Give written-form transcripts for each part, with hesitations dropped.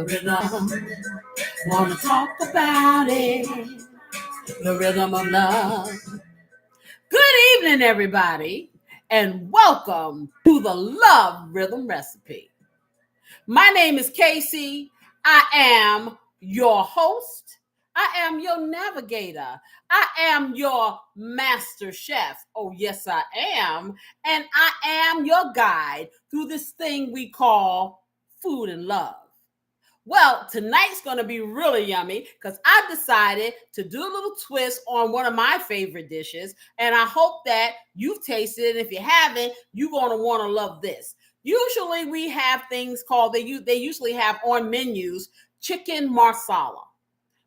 rhythm. Wanna talk about it. The rhythm of love. Good evening, everybody, and welcome to the Love Rhythm Recipe. My name is Casey. I am your host. I am your navigator. I am your master chef. Oh, yes, I am. And I am your guide through this thing we call food and love. Well, tonight's going to be really yummy because I decided to do a little twist on one of my favorite dishes. And I hope that you've tasted it. If you haven't, you're going to want to love this. Usually we have things called, they usually have on menus, chicken marsala.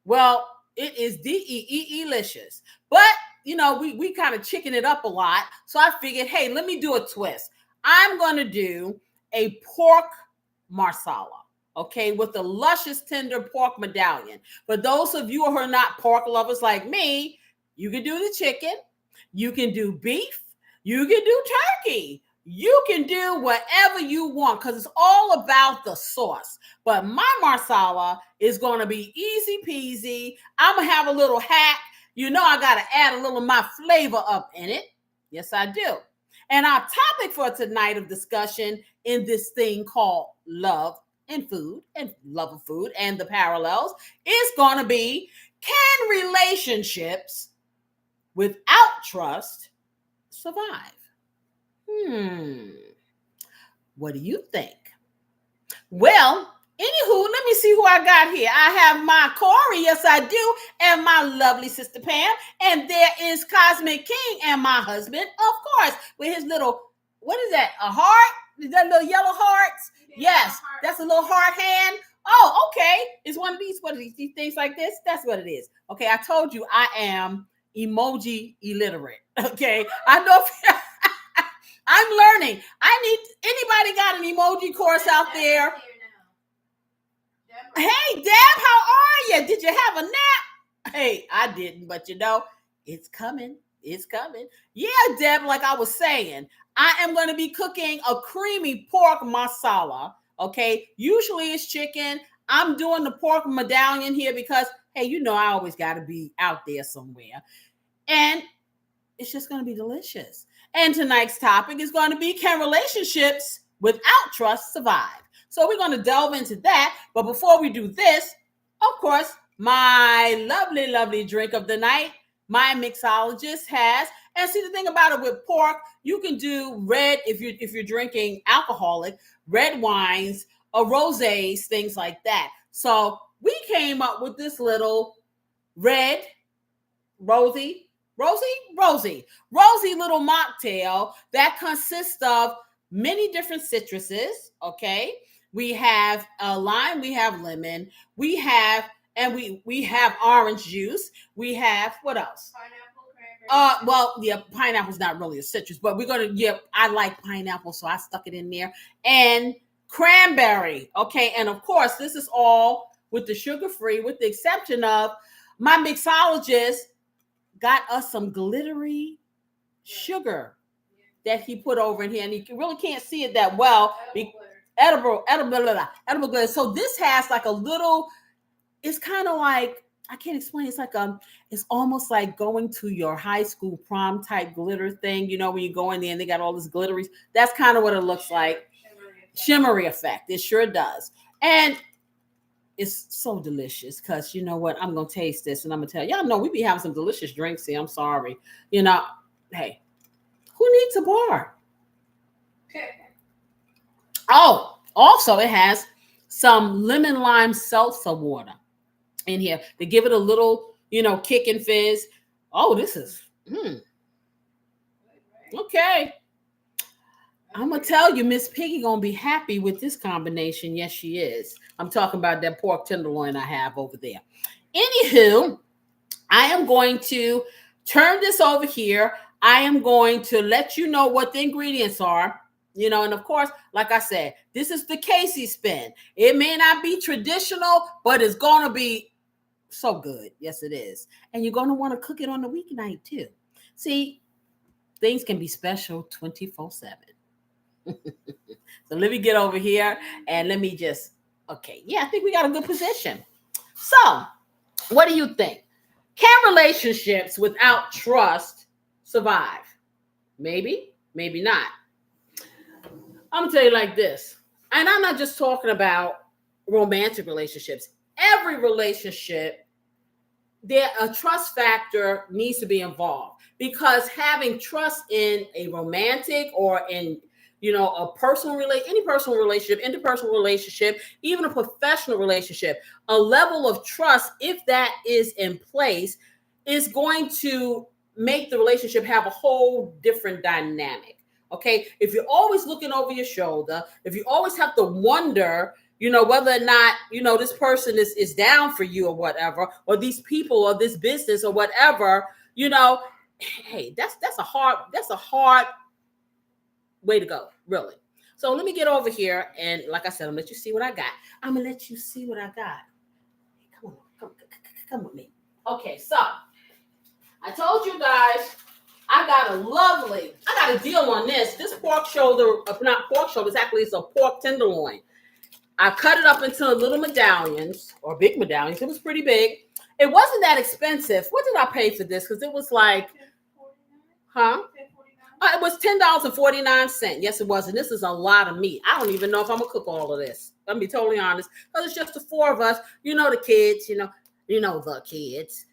Well, it is delicious. But, we kind of chicken it up a lot. So I figured, hey, let me do a twist. I'm going to do a pork marsala. Okay, with the luscious tender pork medallion. For those of you who are not pork lovers like me, you can do the chicken, you can do beef, you can do turkey, you can do whatever you want because it's all about the sauce. But my marsala is going to be easy peasy. I'm going to have a little hack. I got to add a little of my flavor up in it. Yes, I do. And our topic for tonight of discussion in this thing called love and food and love of food and the parallels is going to be, can relationships without trust survive? What do you think? Well, anywho, let me see who I got here. I have my Corey, yes I do, and my lovely sister Pam, and there is Cosmic King and my husband, of course, with his little, what is that, a heart? Is that little yellow hearts? Yes, that's a little heart hand. Oh, okay. It's one of these, what are these things like this? That's what it is. Okay, I told you I am emoji illiterate. Okay, I know I'm learning. Anybody got an emoji course out there? Hey, Deb, how are you? Did you have a nap? Hey, I didn't, but it's coming. It's coming. Yeah, Deb, like I was saying, I am going to be cooking a creamy pork marsala. Okay, usually it's chicken. I'm doing the pork medallion here because, hey, I always got to be out there somewhere. And it's just going to be delicious. And tonight's topic is going to be, can relationships without trust survive? So we're going to delve into that. But before we do this, of course, my lovely, lovely drink of the night, my mixologist has. And see, the thing about it with pork, you can do red if you're drinking alcoholic, red wines, or rosés, things like that. So we came up with this little red, rosy little mocktail that consists of many different citruses. Okay, we have lime, we have lemon, we have orange juice. We have, what else? Pineapple, pineapple's not really a citrus, but I like pineapple, so I stuck it in there. And cranberry. Okay, and of course, this is all with the sugar-free, with the exception of my mixologist got us some glittery sugar that he put over in here, and you really can't see it that well. Edible glitter. So this has like a little, it's kind of like, I can't explain. It's like it's almost like going to your high school prom type glitter thing. When you go in there and they got all this glittery. That's kind of what it looks like. Shimmery effect. It sure does. And it's so delicious because you know what? I'm going to taste this and I'm going to tell y'all, know we be having some delicious drinks here. I'm sorry. Hey, who needs a bar? Oh, also it has some lemon lime seltzer water in here to give it a little, kick and fizz. Oh, this is, okay. I'm going to tell you, Miss Piggy going to be happy with this combination. Yes, she is. I'm talking about that pork tenderloin I have over there. Anywho, I am going to turn this over here. I am going to let you know what the ingredients are. And of course, like I said, this is the Casey spin. It may not be traditional, but it's going to be so good. Yes, it is. And you're going to want to cook it on the weeknight too. See, things can be special 24/7. So let me get over here and let me just, Okay, yeah, I think we got a good position. So, what do you think? Can relationships without trust survive? Maybe, maybe not. I'm gonna tell you like this, and I'm not just talking about romantic relationships. Every relationship, there a trust factor needs to be involved, because having trust in a romantic or in a personal any personal relationship, interpersonal relationship, even a professional relationship, a level of trust, if that is in place, is going to make the relationship have a whole different dynamic. Okay, if you're always looking over your shoulder, if you always have to wonder whether or not, this person is down for you or whatever, or these people or this business or whatever, hey, that's a hard way to go, really. So let me get over here, and like I said, I'm gonna let you see what I got. I'm gonna let you see what I got. Come with me. Okay, so I told you guys I got a deal on this. This pork shoulder, not pork shoulder, actually it's a pork tenderloin. I cut it up into little medallions, or big medallions. It was pretty big. It wasn't that expensive. What did I pay for this? Because it was like, huh? It was $10.49. Yes, it was. And this is a lot of meat. I don't even know if I'm going to cook all of this. I'm going to be totally honest. Because it's just the four of us. The kids, the kids.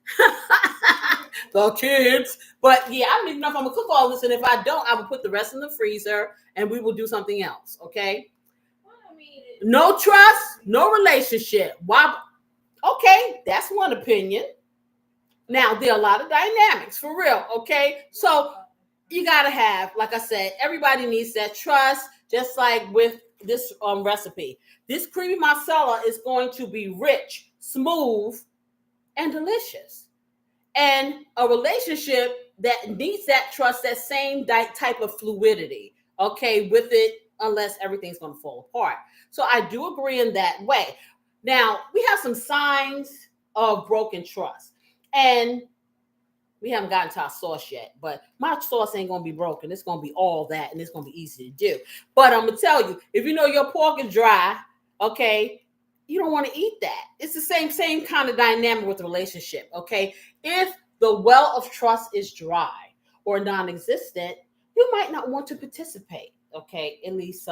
The kids. But yeah, I don't even know if I'm going to cook all this. And if I don't, I will put the rest in the freezer and we will do something else. Okay? No trust, no relationship. Why? Okay, that's one opinion. Now, there are a lot of dynamics, for real, okay? So you got to have, like I said, everybody needs that trust, just like with this recipe. This creamy marsala is going to be rich, smooth, and delicious. And a relationship that needs that trust, that same type of fluidity, okay, with it, unless everything's going to fall apart. So I do agree in that way. Now, we have some signs of broken trust. And we haven't gotten to our sauce yet, but my sauce ain't going to be broken. It's going to be all that, and it's going to be easy to do. But I'm going to tell you, if you know your pork is dry, okay, you don't want to eat that. It's the same kind of dynamic with the relationship, okay? If the well of trust is dry or non-existent, you might not want to participate, okay? At least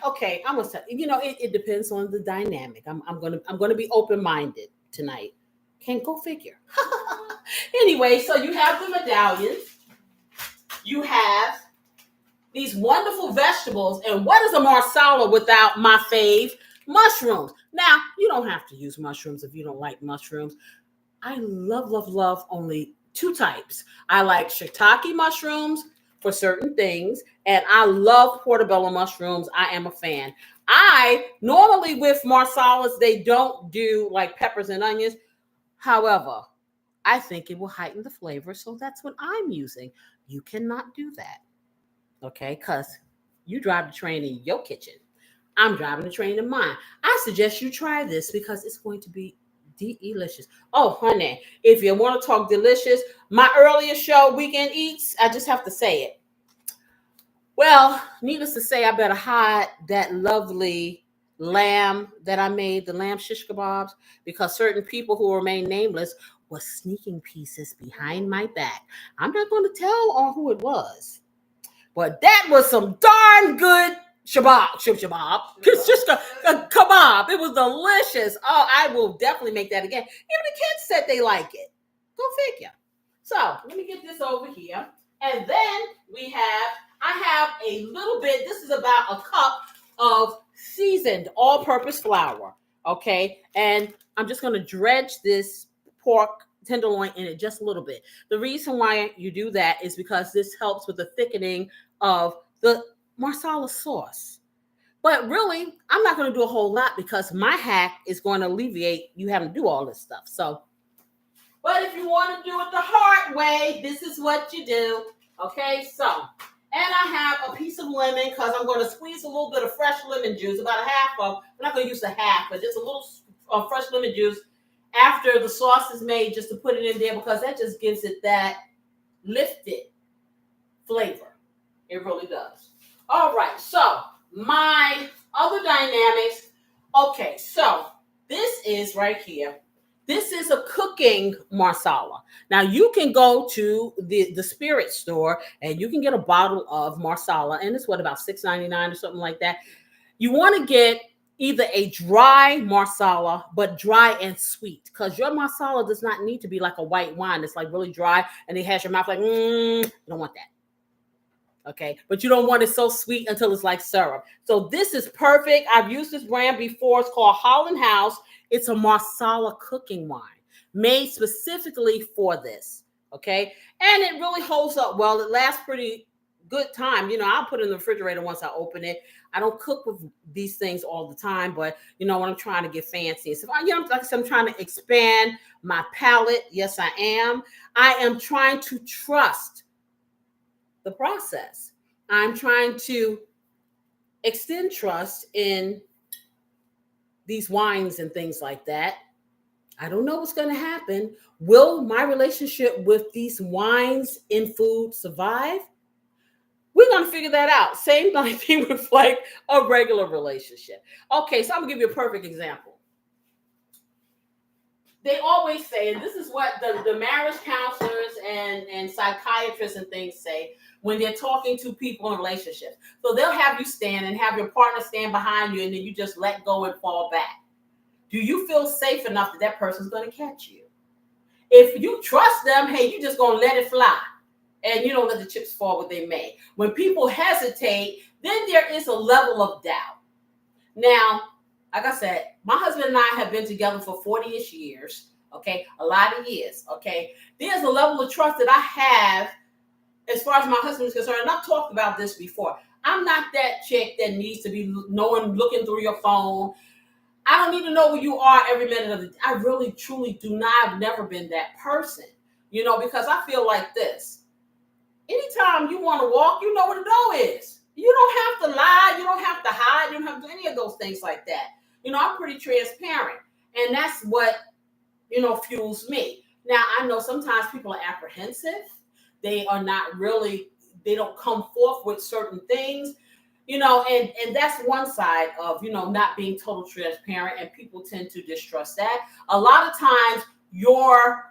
okay, I'm gonna say, it depends on the dynamic. I'm gonna be open-minded tonight. Can't go figure. Anyway, so you have the medallions, you have these wonderful vegetables, and what is a marsala without my fave, mushrooms? Now, you don't have to use mushrooms if you don't like mushrooms. I love only two types. I like shiitake mushrooms for certain things, and I love portobello mushrooms. I am a fan. I normally with marsalas, they don't do like peppers and onions. However, I think it will heighten the flavor, so that's what I'm using. You cannot do that, okay? Because you drive the train in your kitchen. I'm driving the train in mine. I suggest you try this because it's going to be delicious. Oh, honey, if you want to talk delicious, my earlier show, Weekend Eats, I just have to say it. Well, needless to say, I better hide that lovely lamb that I made, the lamb shish kebabs, because certain people who remain nameless were sneaking pieces behind my back. I'm not going to tell on who it was, but that was some darn good kebab. Shish kebab. It was delicious. Oh, I will definitely make that again. Even the kids said they like it. Go figure. So let me get this over here. And then I have a little bit, this is about a cup of seasoned all-purpose flour, okay? And I'm just going to dredge this pork tenderloin in it just a little bit. The reason why you do that is because this helps with the thickening of the marsala sauce. But really, I'm not going to do a whole lot because my hack is going to alleviate you having to do all this stuff. So, but if you want to do it the hard way, this is what you do. Okay, so, and I have a piece of lemon because I'm going to squeeze a little bit of fresh lemon juice, about a half of, I'm not going to use the half, but just a little fresh lemon juice after the sauce is made, just to put it in there because that just gives it that lifted flavor. It really does. All right, so my other dynamics Okay, so this is right here. This is a cooking marsala. Now you can go to the spirit store and you can get a bottle of marsala, and it's what, about $6.99 or something like that. You want to get either a dry marsala, but dry and sweet, because your marsala does not need to be like a white wine. It's like really dry and it has your mouth like, you don't want that. Okay, but you don't want it so sweet until it's like syrup. So this is perfect. I've used this brand before. It's called Holland House. It's a marsala cooking wine made specifically for this. Okay, and it really holds up well. It lasts pretty good time. I'll put it in the refrigerator once I open it. I don't cook with these things all the time, but when I'm trying to get fancy, so like I said, I'm trying to expand my palate. Yes, I am. I am trying to trust the process. I'm trying to extend trust in these wines and things like that. I don't know what's going to happen. Will my relationship with these wines in food survive? We're going to figure that out. Same thing with like a regular relationship. Okay, so I'm going to give you a perfect example. They always say, and this is what the marriage counselors and psychiatrists and things say when they're talking to people in relationships. So they'll have you stand and have your partner stand behind you, and then you just let go and fall back. Do you feel safe enough that person's going to catch you? If you trust them, hey, you just going to let it fly. And you don't let the chips fall where they may. When people hesitate, then there is a level of doubt. Now, like I said, my husband and I have been together for 40-ish years, okay? A lot of years, okay? There's a level of trust that I have as far as my husband is concerned, and I've talked about this before. I'm not that chick that needs to be looking through your phone. I don't need to know where you are every minute of the day. I really, truly do not. I've never been that person, because I feel like this. Anytime you want to walk, you know where the door is. You don't have to lie. You don't have to hide. You don't have to do any of those things like that. I'm pretty transparent. And that's what, fuels me. Now, I know sometimes people are apprehensive. They are not really, they don't come forth with certain things, and that's one side of, not being total transparent, and people tend to distrust that. A lot of times your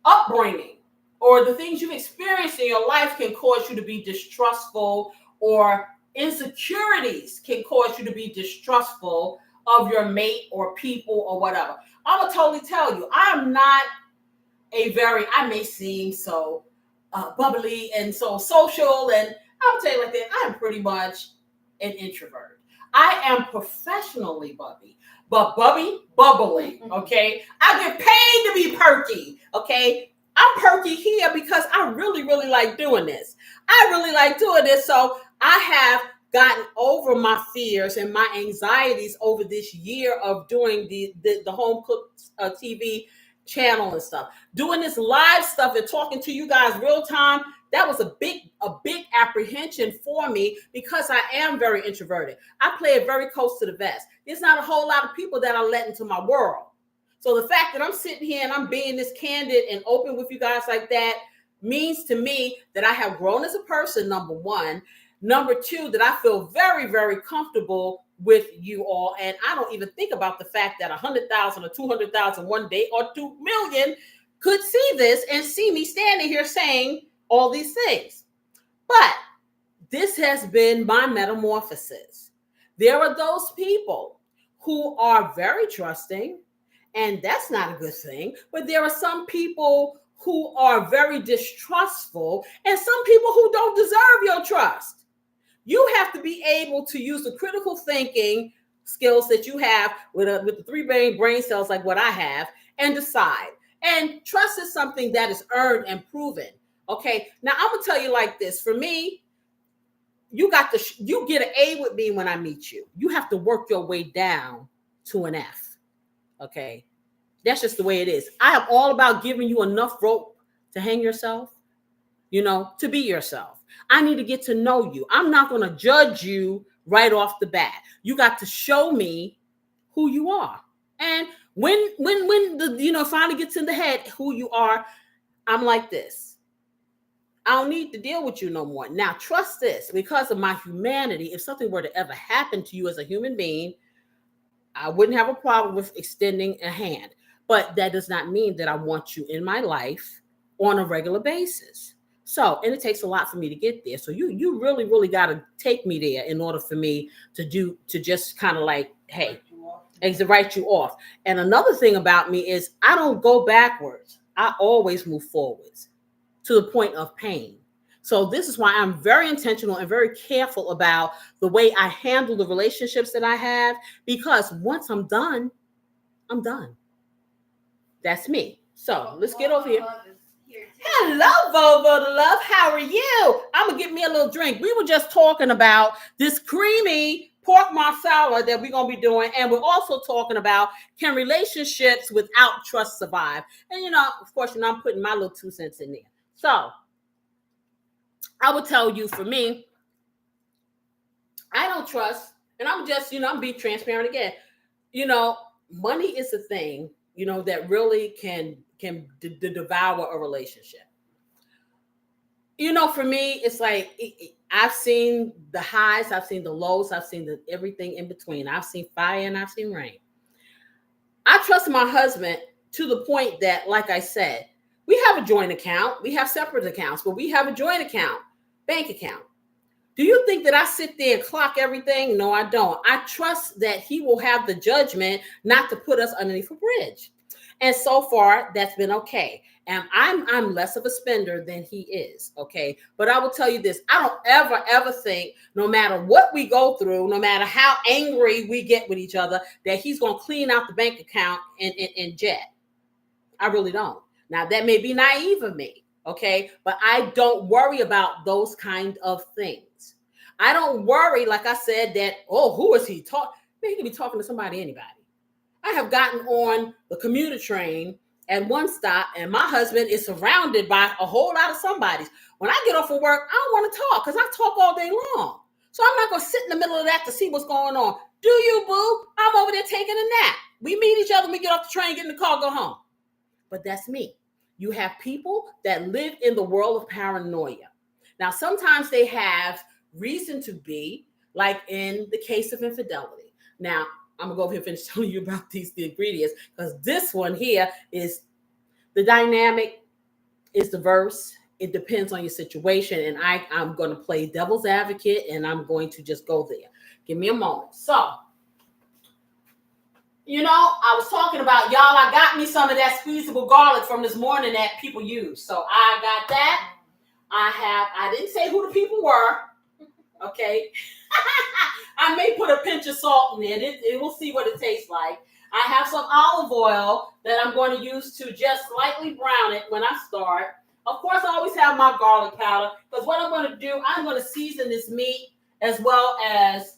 upbringing or the things you've experienced in your life can cause you to be distrustful, or insecurities can cause you to be distrustful of your mate or people or whatever. I'm going to totally tell you, I'm not I may seem so bubbly and so social, and I'll tell you like that, I'm pretty much an introvert. I am professionally bubbly, okay? I get paid to be perky, okay? I'm perky here because I really, really like doing this. So I have gotten over my fears and my anxieties over this year of doing the home cooked TV channel and stuff, doing this live stuff and talking to you guys real time. That was a big apprehension for me because I am very introverted. I play it very close to the vest. There's not a whole lot of people that I let into my world. So the fact that I'm sitting here and I'm being this candid and open with you guys like that means to me that I have grown as a person, number one. Number two, that I feel very, very comfortable with you all. And I don't even think about the fact that 100,000 or 200,000 one day or 2 million could see this and see me standing here saying all these things. But this has been my metamorphosis. There are those people who are very trusting, and that's not a good thing. But there are some people who are very distrustful, and some people who don't deserve your trust. You have to be able to use the critical thinking skills that you have with the 3 billion brain cells like what I have, and decide. And trust is something that is earned and proven. Okay, now I'm gonna tell you like this. For me, you get an A with me when I meet you. You have to work your way down to an F. Okay, that's just the way it is. I am all about giving you enough rope to hang yourself, to be yourself. I need to get to know you. I'm not going to judge you right off the bat. You got to show me who you are. And when the finally gets in the head who you are, I'm like this. I don't need to deal with you no more. Now, trust this, because of my humanity, if something were to ever happen to you as a human being, I wouldn't have a problem with extending a hand, but that does not mean that I want you in my life on a regular basis. So, and it takes a lot for me to get there. So you really, really got to take me there in order for me to just kind of like, hey, to write you off. And another thing about me is I don't go backwards. I always move forwards to the point of pain. So this is why I'm very intentional and very careful about the way I handle the relationships that I have, because once I'm done, I'm done. That's me. So let's get over here. Hello, Volvo to Love. How are you? I'm going to get me a little drink. We were just talking about this creamy pork marsala that we're going to be doing. And we're also talking about, can relationships without trust survive? And, of course, I'm putting my little 2 cents in there. So I would tell you, for me, I don't trust, and I'm just, I'm being transparent again. Money is a thing, that really can devour a relationship. For me, it's like I've seen the highs, I've seen the lows, I've seen everything in between. I've seen fire and I've seen rain. I trust my husband to the point that, like I said, we have a joint account, we have separate accounts, but we have a joint account, bank account. Do you think that I sit there and clock everything? No, I don't. I trust that he will have the judgment not to put us underneath a bridge. And so far, that's been okay. And I'm less of a spender than he is, okay? But I will tell you this. I don't ever think, no matter what we go through, no matter how angry we get with each other, that he's going to clean out the bank account and jet. I really don't. Now, that may be naive of me, okay? But I don't worry about those kind of things. I don't worry, like I said, that, who is he talking? He can be talking to somebody, anybody. I have gotten on the commuter train at one stop, and my husband is surrounded by a whole lot of somebodies. When I get off of work, I don't want to talk because I talk all day long. So I'm not going to sit in the middle of that to see what's going on. Do you, boo? I'm over there taking a nap. We meet each other, we get off the train, get in the car, go home. But that's me. You have people that live in the world of paranoia. Now, sometimes they have reason to be, like in the case of infidelity. Now, I'm going to go over here and finish telling you about the ingredients, because this one here is the dynamic, is diverse. It depends on your situation. And I'm going to play devil's advocate, and I'm going to just go there. Give me a moment. So, I was talking about, y'all, I got me some of that squeezable garlic from this morning that people use. So I got that. I didn't say who the people were. Okay. I may put a pinch of salt in it. We'll see what it tastes like. I have some olive oil that I'm going to use to just slightly brown it when I start. Of course, I always have my garlic powder, because what I'm going to do, I'm going to season this meat as well as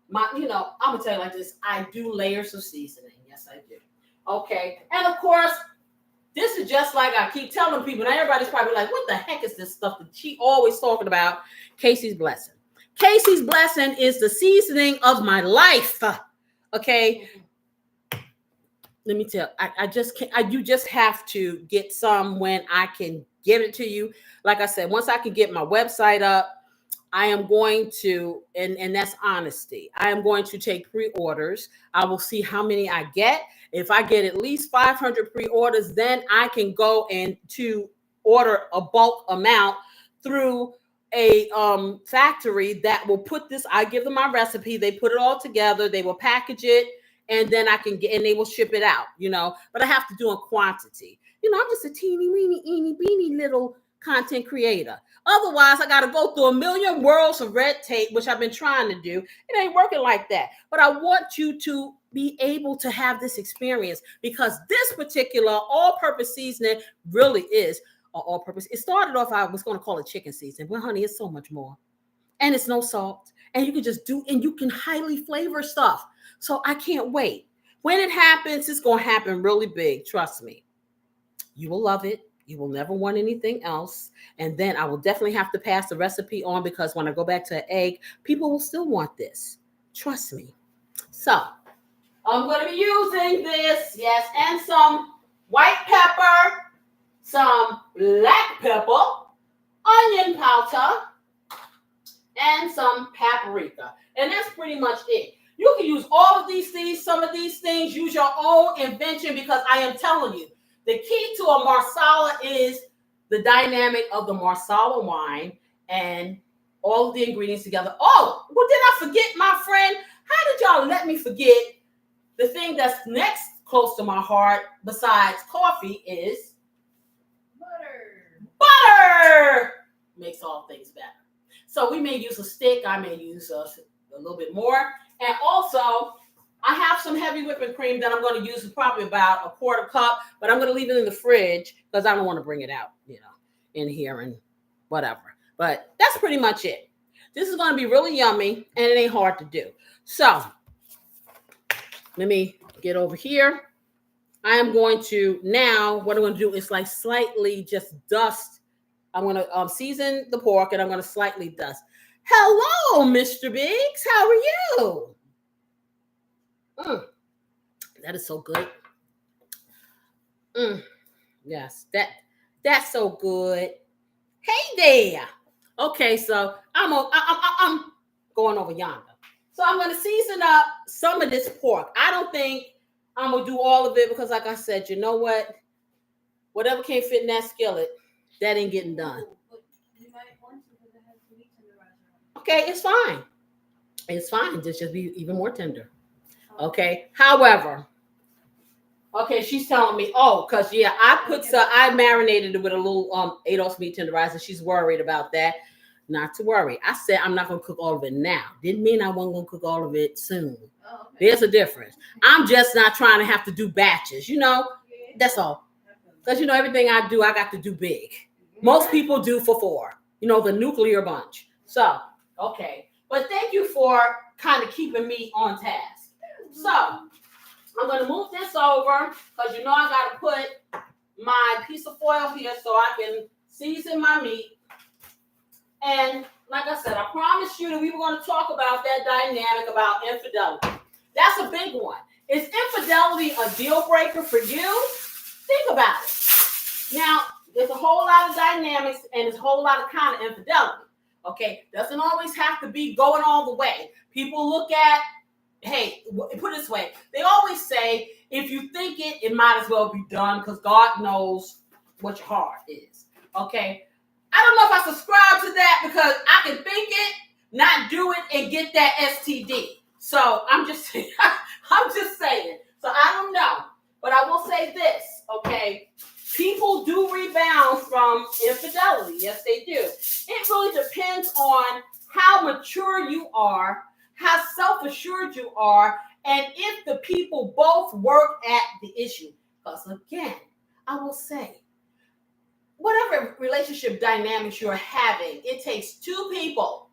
my, I'm going to tell you like this. I do layers of seasoning. Yes, I do. Okay. And of course, this is just like I keep telling people. Now, everybody's probably like, what the heck is this stuff that she always talking about? Casey's Blessing. Casey's Blessing is the seasoning of my life. Okay. Let me tell you, I just can't. You just have to get some when I can give it to you. Like I said, once I can get my website up, I am going to, and that's honesty, I am going to take pre-orders. I will see how many I get. If I get at least 500 pre-orders, then I can go and to order a bulk amount through a factory that will put this. I give them my recipe. They put it all together. They will package it, and then I can get, and they will ship it out, but I have to do in quantity. I'm just a teeny weeny, eeny beeny little content creator. Otherwise, I got to go through a million worlds of red tape, which I've been trying to do. It ain't working like that. But I want you to be able to have this experience, because this particular all-purpose seasoning really is all-purpose. It started off, I was going to call it chicken seasoning. Well, honey, it's so much more. And it's no salt. And you can just do, and you can highly flavor stuff. So I can't wait. When it happens, it's going to happen really big. Trust me. You will love it. You will never want anything else. And then I will definitely have to pass the recipe on, because when I go back to an egg, people will still want this. Trust me. So I'm going to be using this, yes, and some white pepper, some black pepper, onion powder, and some paprika. And that's pretty much it. You can use all of these things, some of these things, use your own invention, because I am telling you, the key to a Marsala is the dynamic of the Marsala wine and all of the ingredients together. Oh, well, did I forget, my friend? How did y'all let me forget the thing that's next close to my heart besides coffee is butter. Butter makes all things better. So we may use a stick. I may use a little bit more. And also, I have some heavy whipping cream that I'm going to use probably about a quarter cup, but I'm going to leave it in the fridge because I don't want to bring it out, in here and whatever. But that's pretty much it. This is going to be really yummy, and it ain't hard to do. So let me get over here. I am going to now, what I'm going to do is like slightly just dust. I'm going to season the pork, and I'm going to slightly dust. Hello, Mr. Biggs. How are you? That is so good. Yes, that's so good. Hey there. Okay, so I'm going over yonder. So I'm going to season up some of this pork. I don't think I'm going to do all of it because, like I said, you know what? Whatever can't fit in that skillet, that ain't getting done. You might want to because it has meat in the restaurant. Okay, it's fine. It's fine. Just be even more tender. Okay. However, okay, she's telling me, because I marinated it with a little ADOS meat tenderizer. She's worried about that. Not to worry. I said I'm not going to cook all of it now. Didn't mean I wasn't going to cook all of it soon. Oh, okay. There's a difference. I'm just not trying to have to do batches, That's all. Because, everything I do, I got to do big. Most people do for 4, the nuclear bunch. So, okay. But thank you for kind of keeping me on task. So, I'm going to move this over because I got to put my piece of foil here so I can season my meat. And like I said, I promised you that we were going to talk about that dynamic about infidelity. That's a big one. Is infidelity a deal breaker for you? Think about it. Now, there's a whole lot of dynamics and there's a whole lot of kind of infidelity. Okay, doesn't always have to be going all the way. People look at, hey, put it this way. They always say, if you think it, it might as well be done because God knows what your heart is. Okay, I don't know if I subscribe to that because I can think it, not do it, and get that STD. So I'm just saying. So I don't know, but I will say this. Okay, people do rebound from infidelity. Yes, they do. It really depends on how mature you are, how self-assured you are, and if the people both work at the issue. Because again, I will say, whatever relationship dynamics you're having, it takes 2 people.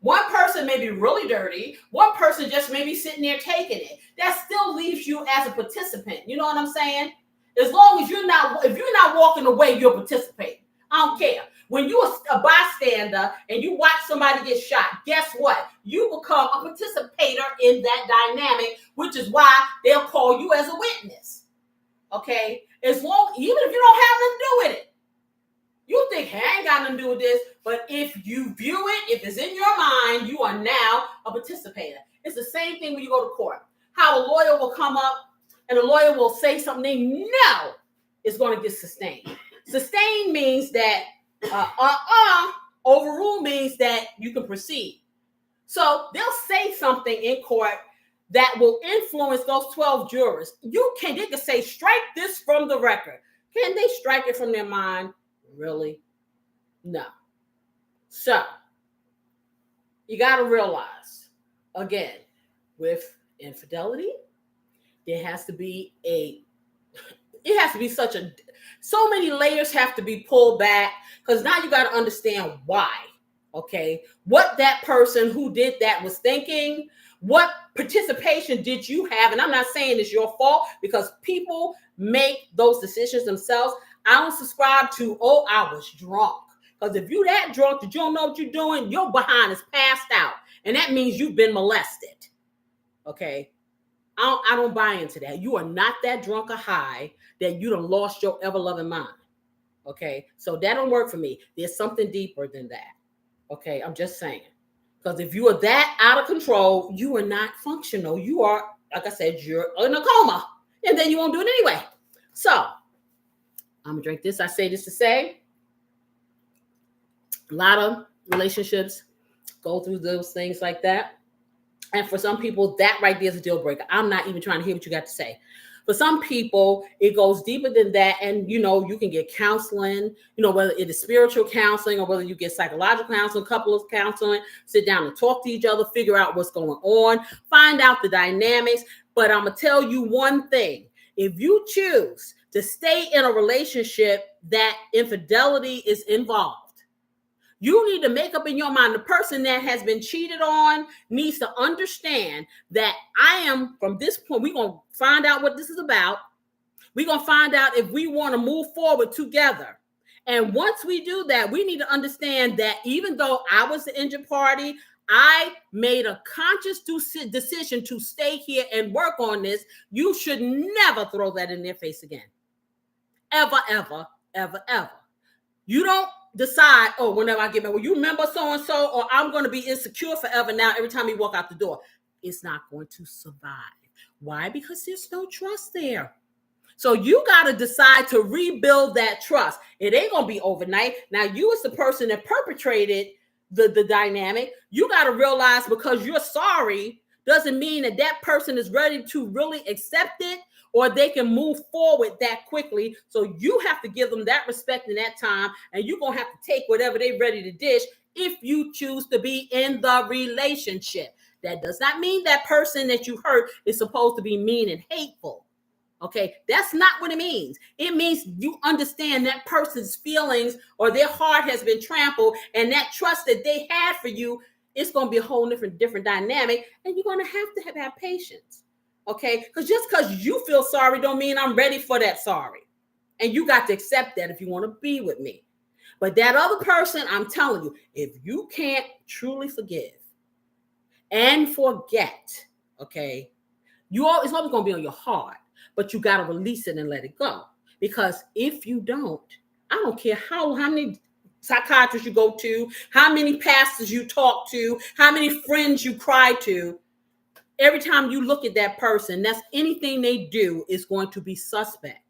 One person may be really dirty. One person just may be sitting there taking it. That still leaves you as a participant. You know what I'm saying? As long as if you're not walking away, you're participating. I don't care. When you're a bystander and you watch somebody get shot, guess what? You become a participator in that dynamic, which is why they'll call you as a witness. Okay? Even if you don't have nothing to do with it. You think, hey, I ain't got nothing to do with this, but if you view it, if it's in your mind, you are now a participator. It's the same thing when you go to court. How a lawyer will come up and a lawyer will say something they know is going to get sustained. Sustained means that overrule means that you can proceed. So they'll say something in court that will influence those 12 jurors. They can say, strike this from the record. Can they strike it from their mind? Really? No. So, you got to realize, again, with infidelity, there has to be so many layers have to be pulled back because now you got to understand why, okay? What that person who did that was thinking, what participation did you have? And I'm not saying it's your fault because people make those decisions themselves. I don't subscribe to, I was drunk. Because if you that drunk that you don't know what you're doing, your behind is passed out. And that means you've been molested. Okay? I don't buy into that. You are not that drunk or high that you done lost your ever-loving mind. Okay? So that don't work for me. There's something deeper than that. Okay? I'm just saying. Because if you are that out of control, you are not functional. You are, like I said, you're in a coma. And then you won't do it anyway. So I'm gonna drink this. I say this to say a lot of relationships go through those things like that. And for some people, that right there is a deal breaker. I'm not even trying to hear what you got to say. For some people, it goes deeper than that. And, you can get counseling, whether it is spiritual counseling or whether you get psychological counseling, couples counseling, sit down and talk to each other, figure out what's going on, find out the dynamics. But I'm going to tell you one thing. If you choose to stay in a relationship that infidelity is involved, you need to make up in your mind the person that has been cheated on needs to understand that I am, from this point, we're going to find out what this is about. We're going to find out if we want to move forward together. And once we do that, we need to understand that even though I was the injured party, I made a conscious decision to stay here and work on this. You should never throw that in their face again. Ever, ever, ever, ever. You don't decide, whenever I get back, you remember so-and-so, or I'm going to be insecure forever now every time you walk out the door. It's not going to survive. Why? Because there's no trust there. So you got to decide to rebuild that trust. It ain't going to be overnight. Now, you as the person that perpetrated the dynamic, you got to realize because you're sorry doesn't mean that person is ready to really accept it or they can move forward that quickly. So you have to give them that respect in that time, and you're going to have to take whatever they're ready to dish if you choose to be in the relationship. That does not mean that person that you hurt is supposed to be mean and hateful. Okay, that's not what it means. It means you understand that person's feelings or their heart has been trampled, and that trust that they had for you, it's going to be a whole different dynamic, and you're going to have patience. Okay, because just because you feel sorry don't mean I'm ready for that sorry. And you got to accept that if you want to be with me. But that other person, I'm telling you, if you can't truly forgive and forget, okay, it's always going to be on your heart, but you got to release it and let it go. Because if you don't, I don't care how many psychiatrists you go to, how many pastors you talk to, how many friends you cry to, every time you look at that person, that's anything they do is going to be suspect.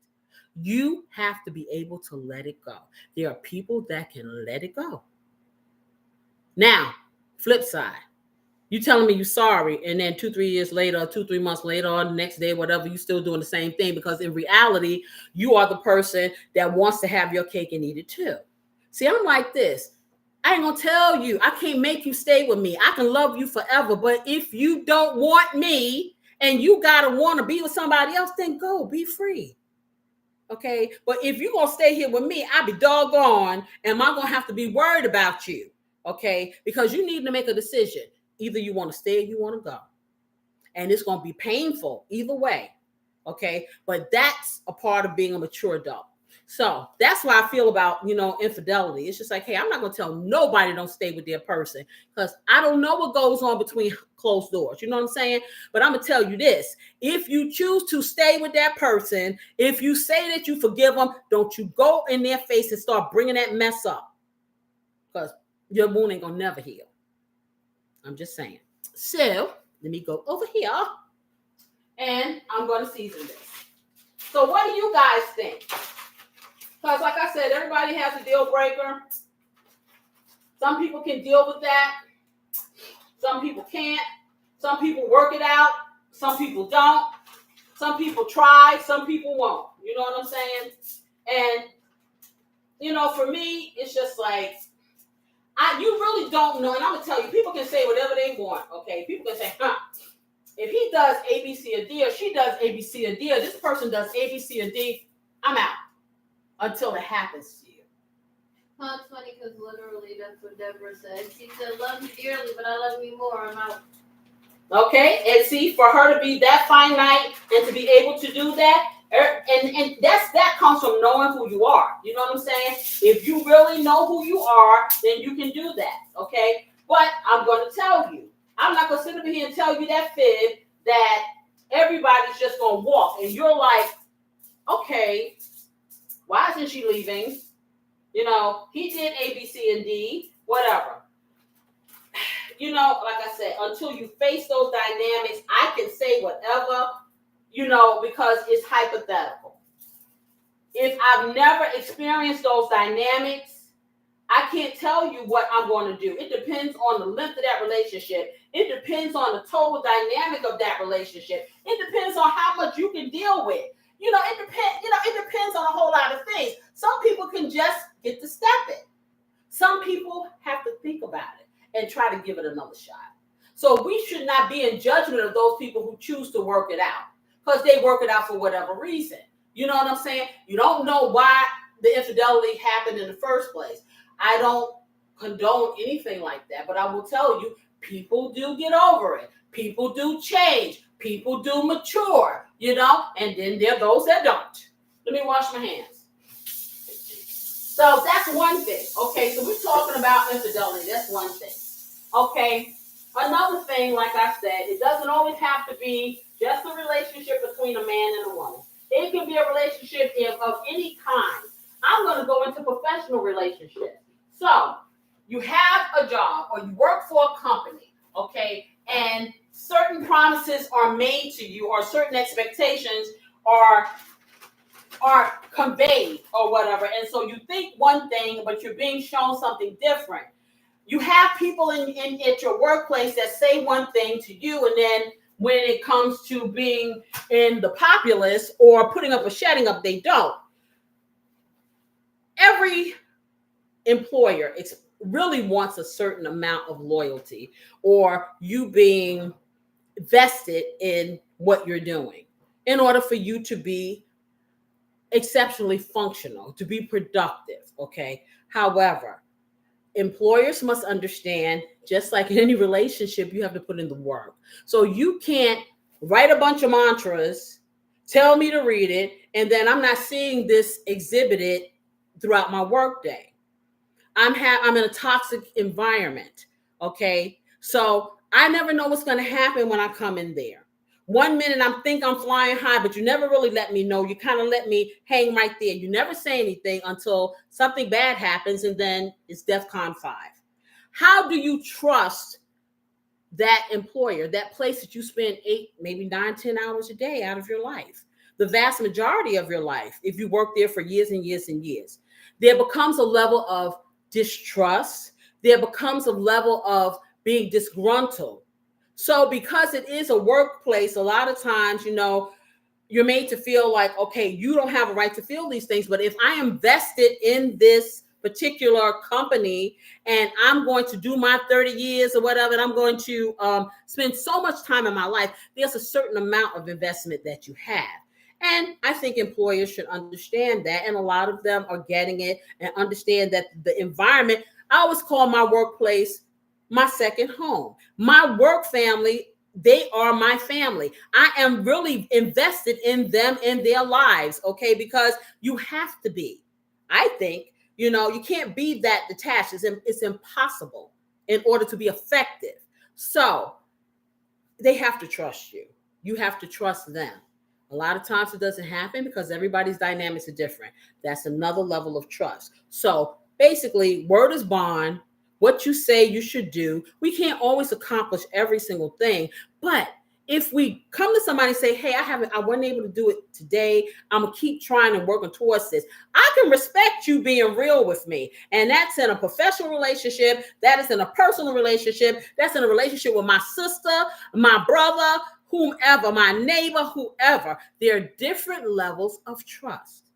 You have to be able to let it go. There are people that can let it go. Now, flip side, you telling me you're sorry, and then 2-3 years later, 2-3 months later, or the next day, whatever, you still doing the same thing, because in reality, you are the person that wants to have your cake and eat it too. See, I'm like this. I ain't gonna tell you, I can't make you stay with me. I can love you forever, but if you don't want me and you gotta want to be with somebody else, then go, be free. Okay, but if you're gonna stay here with me, I'll be doggone, am I gonna have to be worried about you? Okay, because you need to make a decision. Either you want to stay or you want to go, and it's gonna be painful either way. Okay, but that's a part of being a mature adult. So that's why I feel about, infidelity. It's just like, hey, I'm not going to tell nobody don't stay with their person, because I don't know what goes on between closed doors. You know what I'm saying? But I'm going to tell you this. If you choose to stay with that person, if you say that you forgive them, don't you go in their face and start bringing that mess up, because your wound ain't going to never heal. I'm just saying. So let me go over here and I'm going to season this. So what do you guys think? Because like I said, everybody has a deal breaker. Some people can deal with that. Some people can't. Some people work it out. Some people don't. Some people try. Some people won't. You know what I'm saying? And, for me, it's just like, you really don't know. And I'm going to tell you, people can say whatever they want, okay? People can say, if he does A, B, C, or D, or she does A, B, C, or D, or this person does A, B, C, or D, I'm out. Until it happens to you. Well, it's funny because literally that's what Deborah said. She said, love you dearly, but I love you more. I'm out. Okay, and see, for her to be that finite and to be able to do that, and that comes from knowing who you are. You know what I'm saying? If you really know who you are, then you can do that, okay? But I'm going to tell you, I'm not going to sit over here and tell you that fib that everybody's just going to walk. And you're like, okay, why isn't she leaving? He did A, B, C, and D, whatever. like I said, until you face those dynamics, I can say whatever, because it's hypothetical. If I've never experienced those dynamics, I can't tell you what I'm going to do. It depends on the length of that relationship. It depends on the total dynamic of that relationship. It depends on how much you can deal with. It depends on a whole lot of things. Some people can just get to step it. Some people have to think about it and try to give it another shot. So we should not be in judgment of those people who choose to work it out, because they work it out for whatever reason. You know what I'm saying? You don't know why the infidelity happened in the first place. I don't condone anything like that, but I will tell you, people do get over it. People do change. People do mature, and then there are those that don't. Let me wash my hands. So that's one thing. Okay, so we're talking about infidelity. That's one thing. Okay, another thing, like I said, it doesn't always have to be just a relationship between a man and a woman. It can be a relationship of any kind. I'm going to go into professional relationships. So you have a job or you work for a company, okay, and certain promises are made to you or certain expectations are conveyed or whatever. And so you think one thing, but you're being shown something different. You have people at your workplace that say one thing to you, and then when it comes to being in the populace or putting up or shutting up, they don't. Every employer really wants a certain amount of loyalty or you being vested in what you're doing in order for you to be exceptionally functional, to be productive, okay? However, employers must understand, just like in any relationship, you have to put in the work. So you can't write a bunch of mantras, tell me to read it, and then I'm not seeing this exhibited throughout my workday. I'm in a toxic environment, okay? So I never know what's going to happen when I come in there. One minute I'm flying high, but you never really let me know. You kind of let me hang right there. You never say anything until something bad happens, and then it's DEFCON 5. How do you trust that employer, that place that you spend 8, maybe 9, 10 hours a day out of your life? The vast majority of your life, if you work there for years and years and years. There becomes a level of distrust. There becomes a level of being disgruntled. So because it is a workplace, a lot of times, you're made to feel like, okay, you don't have a right to feel these things. But if I am vested in this particular company and I'm going to do my 30 years or whatever, and I'm going to spend so much time in my life, there's a certain amount of investment that you have. And I think employers should understand that. And a lot of them are getting it and understand that the environment, I always call my workplace my second home. My work family, they are my family. I am really invested in them, in their lives, okay? Because you have to be. I think, you can't be that detached. It's impossible in order to be effective. So they have to trust you. You have to trust them. A lot of times it doesn't happen because everybody's dynamics are different. That's another level of trust. So basically, word is bond. What you say you should do. We can't always accomplish every single thing, but if we come to somebody and say, hey, I wasn't able to do it today, I'm gonna keep trying and working towards this. I can respect you being real with me. And that's in a professional relationship, that is in a personal relationship, that's in a relationship with my sister, my brother, whomever, my neighbor, whoever. There are different levels of trust.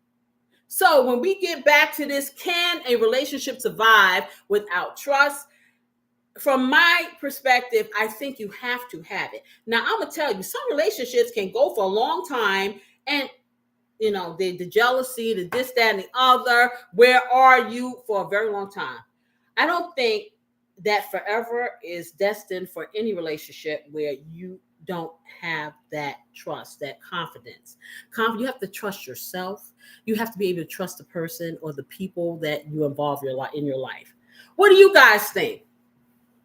So when we get back to this, can a relationship survive without trust? From my perspective, I think you have to have it. Now, I'm going to tell you, some relationships can go for a long time and, the jealousy, the this, that, and the other, where are you, for a very long time. I don't think that forever is destined for any relationship where you don't have that trust, that confidence. You have to trust yourself. You have to be able to trust the person or the people that you involve in your life. What do you guys think?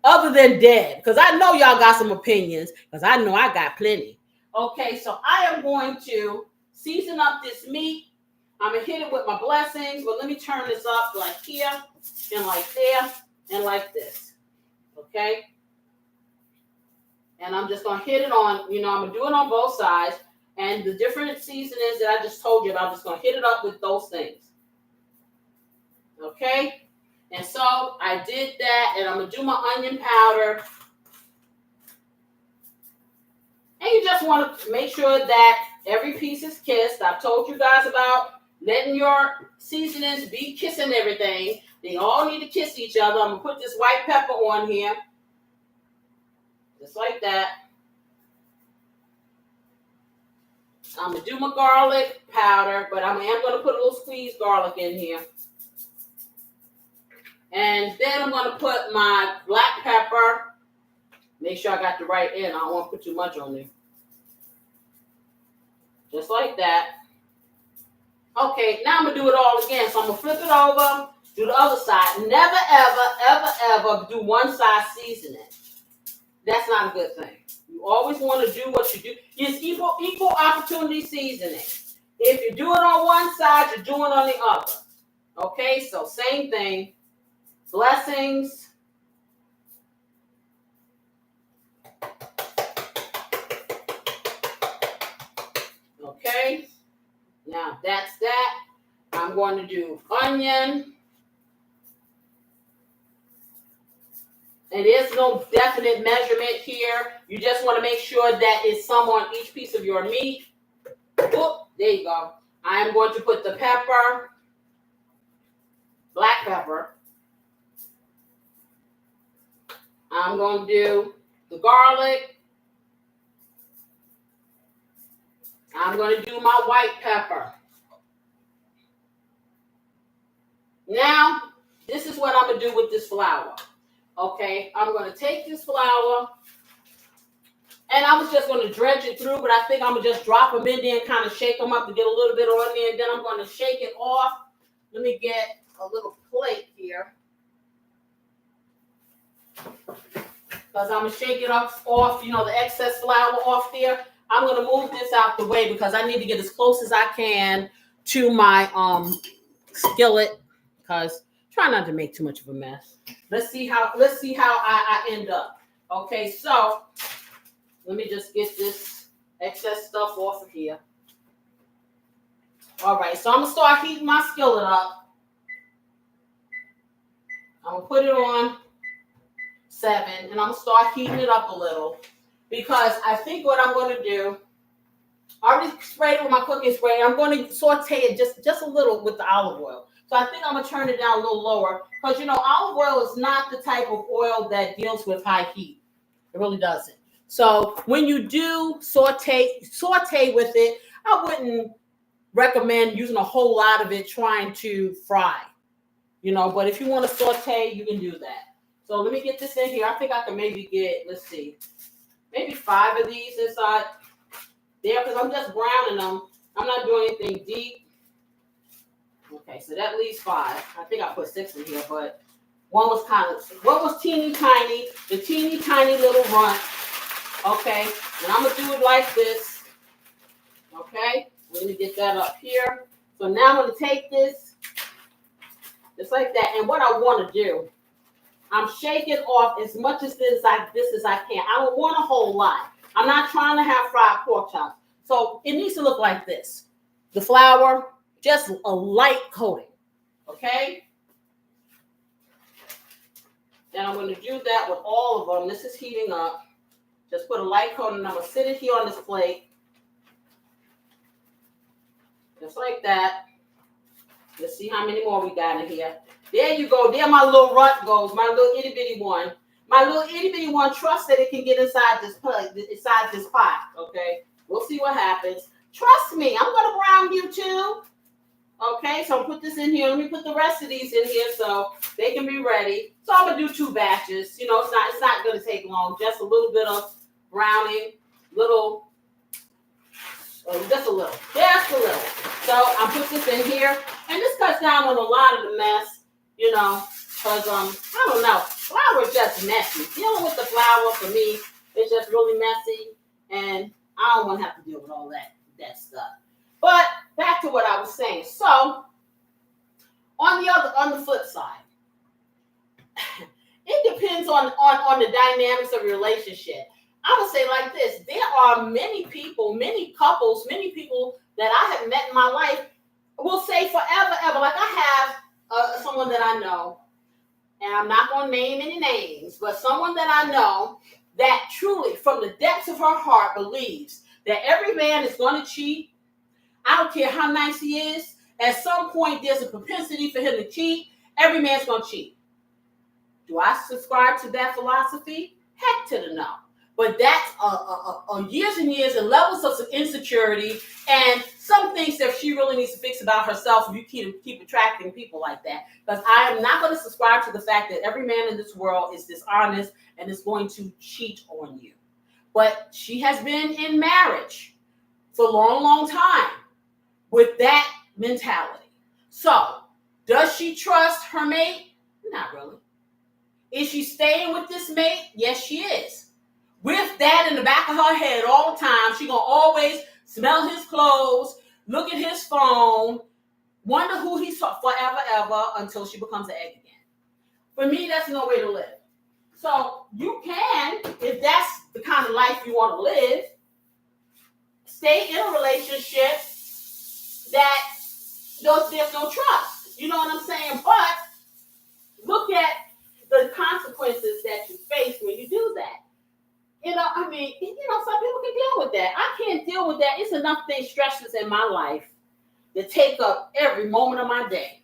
Other than dead, because I know y'all got some opinions, because I know I got plenty. Okay, so I am going to season up this meat. I'm going to hit it with my blessings, but let me turn this up like here and like there and like this. Okay, And I'm just going to hit it on, I'm going to do it on both sides. And the different seasonings that I just told you about, I'm just going to hit it up with those things. Okay? And so I did that, and I'm going to do my onion powder. And you just want to make sure that every piece is kissed. I've told you guys about letting your seasonings be kissing everything. They all need to kiss each other. I'm going to put this white pepper on here. Just like that. I'm going to do my garlic powder, but I am going to put a little squeezed garlic in here. And then I'm going to put my black pepper. Make sure I got the right end. I don't want to put too much on there. Just like that. Okay, now I'm going to do it all again. So I'm going to flip it over, do the other side. Never, ever, ever, ever do one side seasoning. That's not a good thing. You always want to do what you do. It's equal opportunity seasoning. If you do it on one side, you're doing it on the other. Okay, so same thing. Blessings. Okay, now that's that. I'm going to do onion. And there's no definite measurement here. You just want to make sure that it's some on each piece of your meat. Oop, there you go. I'm going to put the pepper, black pepper. I'm going to do the garlic. I'm going to do my white pepper. Now, this is what I'm going to do with this flour. Okay, I'm going to take this flour, and I was just going to dredge it through, but I think I'm going to just drop them in there and kind of shake them up to get a little bit on there, and then I'm going to shake it off. Let me get a little plate here, because I'm going to shake it off, the excess flour off there. I'm going to move this out the way because I need to get as close as I can to my skillet, because try not to make too much of a mess. Let's see how I end up. Okay, so let me just get this excess stuff off of here. All right, so I'm going to start heating my skillet up. I'm going to put it on 7, and I'm going to start heating it up a little, because I think what I'm going to do, I already sprayed it with my cooking spray, and I'm going to saute it just a little with the olive oil. So I think I'm going to turn it down a little lower, because, olive oil is not the type of oil that deals with high heat. It really doesn't. So when you do saute with it, I wouldn't recommend using a whole lot of it trying to fry, but if you want to saute, you can do that. So let me get this in here. I think I can maybe get, let's see, maybe 5 of these inside there, because I'm just browning them. I'm not doing anything deep. Okay, so that leaves 5. I think I put 6 in here, but one was teeny tiny, the teeny tiny little runt. Okay, and I'm gonna do it like this. Okay, let me get that up here. So now I'm gonna take this, just like that. And what I want to do, I'm shaking off as much as this as I can. I don't want a whole lot. I'm not trying to have fried pork chops. So it needs to look like this. The flour, just a light coating. Okay? And I'm going to do that with all of them. This is heating up. Just put a light coating, and I'm going to sit it here on this plate. Just like that. Let's see how many more we got in here. There you go. There my little runt goes. My little itty bitty one. My little itty bitty one trusts that it can get inside this pot. Okay? We'll see what happens. Trust me. I'm going to brown you too. Okay, so I'll put this in here. Let me put the rest of these in here so they can be ready. So I'm gonna do 2 batches. It's not gonna take long. Just a little bit of browning, just a little. So I put this in here, and this cuts down on a lot of the mess. Because I don't know, flour is just messy. Dealing with the flour for me is just really messy, and I don't want to have to deal with all that stuff. But back to what I was saying. So on the flip side, it depends on the dynamics of your relationship. I would say like this. There are many people, many couples, many people that I have met in my life will say forever, ever. Like I have someone that I know, and I'm not going to name any names, but someone that I know that truly, from the depths of her heart, believes that every man is going to cheat. I don't care how nice he is. At some point, there's a propensity for him to cheat. Every man's going to cheat. Do I subscribe to that philosophy? Heck to the no. But that's years and years and levels of insecurity and some things that she really needs to fix about herself if you keep attracting people like that. Because I am not going to subscribe to the fact that every man in this world is dishonest and is going to cheat on you. But she has been in marriage for a long, long time with that mentality. So, does she trust her mate? Not really. Is she staying with this mate? Yes, she is. With that in the back of her head all the time, she's going to always smell his clothes, look at his phone, wonder who he's forever, ever, until she becomes an egg again. For me, that's no way to live. So you can, if that's the kind of life you want to live, stay in a relationship that there's no trust. You know what I'm saying? But look at the consequences that you face when you do that. You know, I mean, some people can deal with that. I can't deal with that. It's enough things, stresses in my life that take up every moment of my day.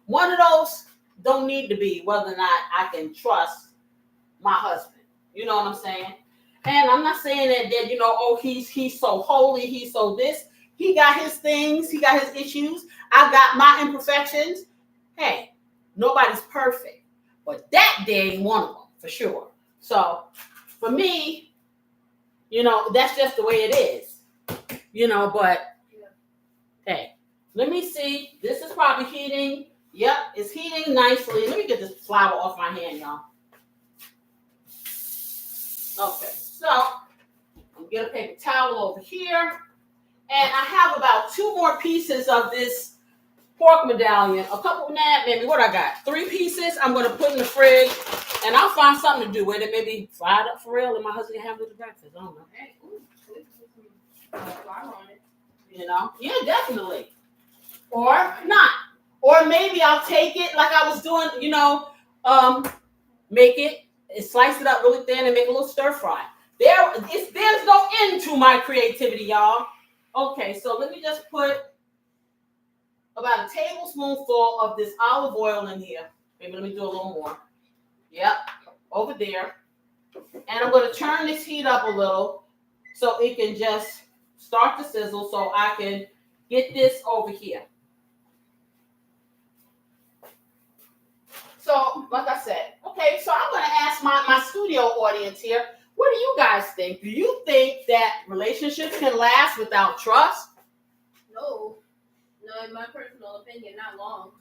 One of those don't need to be whether or not I can trust my husband. You know what I'm saying? And I'm not saying that he's so holy, he's so this. He got his things, he got his issues. I got my imperfections. Hey, nobody's perfect. But that day ain't one of them, for sure. So, for me, that's just the way it is. But hey, let me see. This is probably heating. Yep, it's heating nicely. Let me get this flour off my hand, y'all. Okay, so I'll get a paper towel over here. And I have about 2 more pieces of this pork medallion. A couple, maybe what I got? 3 pieces I'm going to put in the fridge. And I'll find something to do with it. Maybe fry it up for real and my husband can have it with breakfast. I don't know. Hey, flour on it. Yeah, definitely. Or not. Or maybe I'll take it like I was doing, make it and slice it up really thin and make a little stir fry. There's no end to my creativity, y'all. Okay, so let me just put about a tablespoonful of this olive oil in here. Maybe let me do a little more. Yep, over there. And I'm going to turn this heat up a little so it can just start to sizzle so I can get this over here. So, like I said, okay, so I'm going to ask my studio audience here, what do you guys think? Do you think that relationships can last without trust? No, in my personal opinion, not long.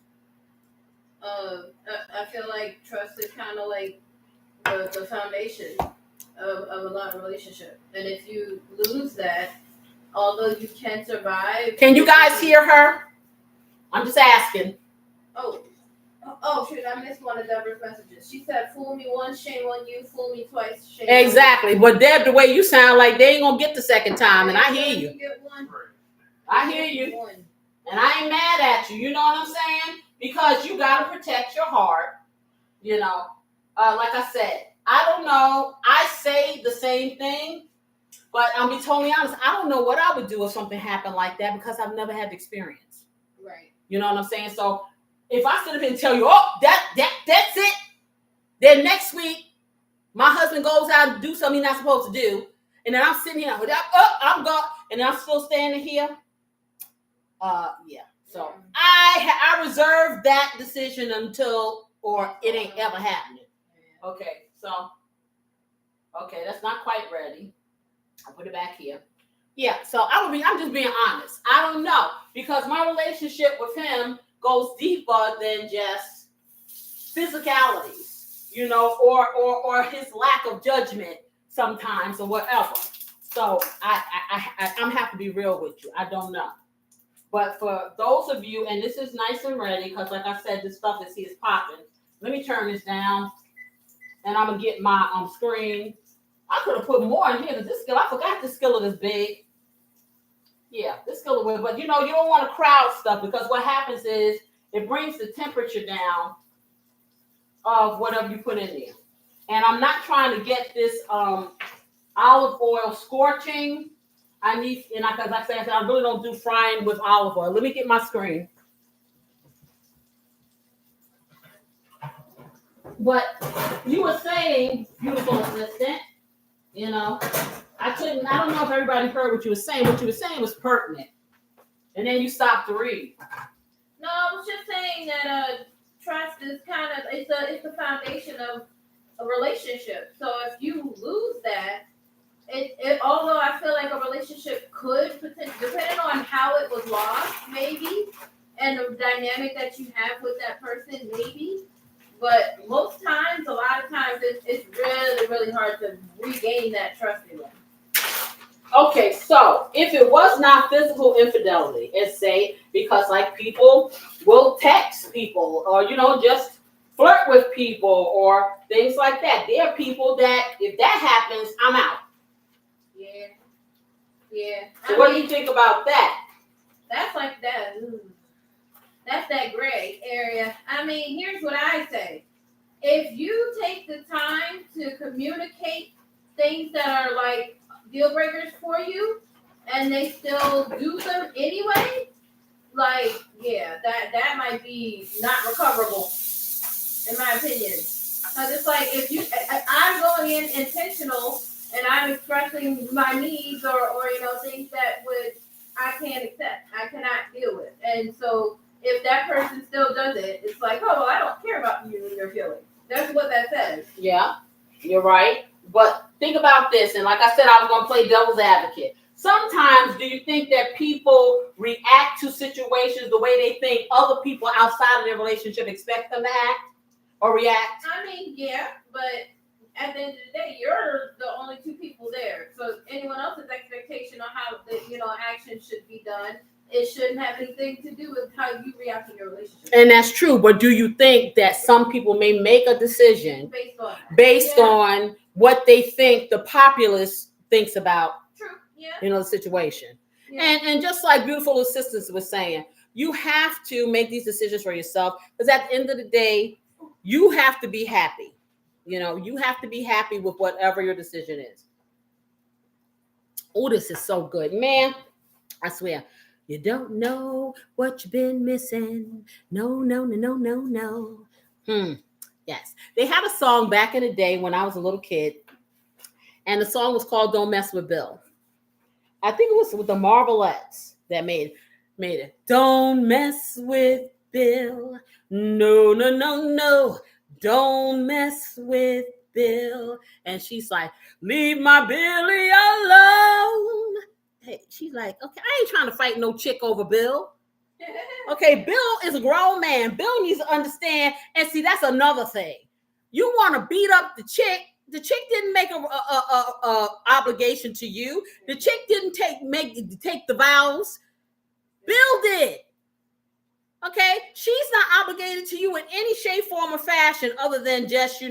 I feel like trust is kind of like the foundation of a lot of relationship. And if you lose that, although you can survive. Can you guys hear her? I'm just asking. Oh, shoot, I missed one of Deborah's messages. She said, fool me once, shame on you. Fool me twice, shame exactly. on you. But Deb, the way you sound like they ain't going to get the second time. And I hear you. You get one. I hear you. One. And I ain't mad at you. You know what I'm saying? Because you got to protect your heart. Like I said, I don't know. I say the same thing. But I'll be totally honest. I don't know what I would do if something happened like that because I've never had the experience. Right. You know what I'm saying? So if I sit up and tell you, that's it. Then next week, my husband goes out and do something he's not supposed to do. And then I'm sitting here, I'm gone. And then I'm still standing here. Yeah. So I reserve that decision until, or it ain't ever happening. Okay. So, that's not quite ready. I'll put it back here. Yeah. So I'm just being honest. I don't know because my relationship with him goes deeper than just physicalities, or his lack of judgment sometimes or whatever. So I'm have to be real with you. I don't know. But for those of you, and this is nice and ready, because like I said, this stuff is popping. Let me turn this down, and I'm gonna get my screen. I could have put more in here because this skillet, I forgot this skillet is big. Yeah, this skillet will, but you know, you don't want to crowd stuff because what happens is it brings the temperature down of whatever you put in there. And I'm not trying to get this olive oil scorching. I need, and because like I said, I really don't do frying with olive oil. Let me get my screen. But you were saying, beautiful assistant, you know, I don't know if everybody heard what you were saying. What you were saying was pertinent. And then you stopped to read. No, I was just saying that trust is kind of it's the foundation of a relationship. So if you lose that, it although I feel like a relationship could potentially, depending on how it was lost, maybe, and the dynamic that you have with that person, maybe. But most times, a lot of times, it's really, really hard to regain that trust again. Okay, so if it was not physical infidelity, let's say, because like people will text people or, you know, just flirt with people or things like that. There are people that, if that happens, I'm out. Yeah. Yeah. So what do you think about that? That's like that. That's that gray area. I mean, here's what I say. If you take the time to communicate things that are like deal breakers for you and they still do them anyway, like, yeah, that might be not recoverable, in my opinion. Because it's like if I'm going in intentional and I'm expressing my needs or you know, things that I can't accept, I cannot deal with. And so if that person still does it, it's like, oh, well, I don't care about you and your feelings. That's what that says. Yeah, you're right. But think about this, and like I said, I was going to play devil's advocate. Sometimes, do you think that people react to situations the way they think other people outside of their relationship expect them to act or react? I mean, yeah, but at the end of the day, you're the only two people there. So anyone else's expectation on how the action should be done, it shouldn't have anything to do with how you react in your relationship. And that's true. But do you think that some people may make a decision based on what they think the populace thinks about, the situation? Yeah. And just like beautiful assistants was saying, you have to make these decisions for yourself because at the end of the day, you have to be happy. You have to be happy with whatever your decision is. Oh, this is so good, man. I swear. You don't know what you've been missing. No, no, no, no, no, no. Yes. They had a song back in the day when I was a little kid, and the song was called Don't Mess with Bill. I think it was with the Marvelettes that made it. Don't mess with Bill. No, no, no, no. Don't mess with Bill. And she's like, leave my Billy alone. Hey, she's like, okay, I ain't trying to fight no chick over Bill. Okay, Bill is a grown man. Bill needs to understand. And see, that's another thing. You want to beat up the chick. The chick didn't make a obligation to you. The chick didn't take the vows. Bill did. Okay, she's not obligated to you in any shape, form, or fashion, other than just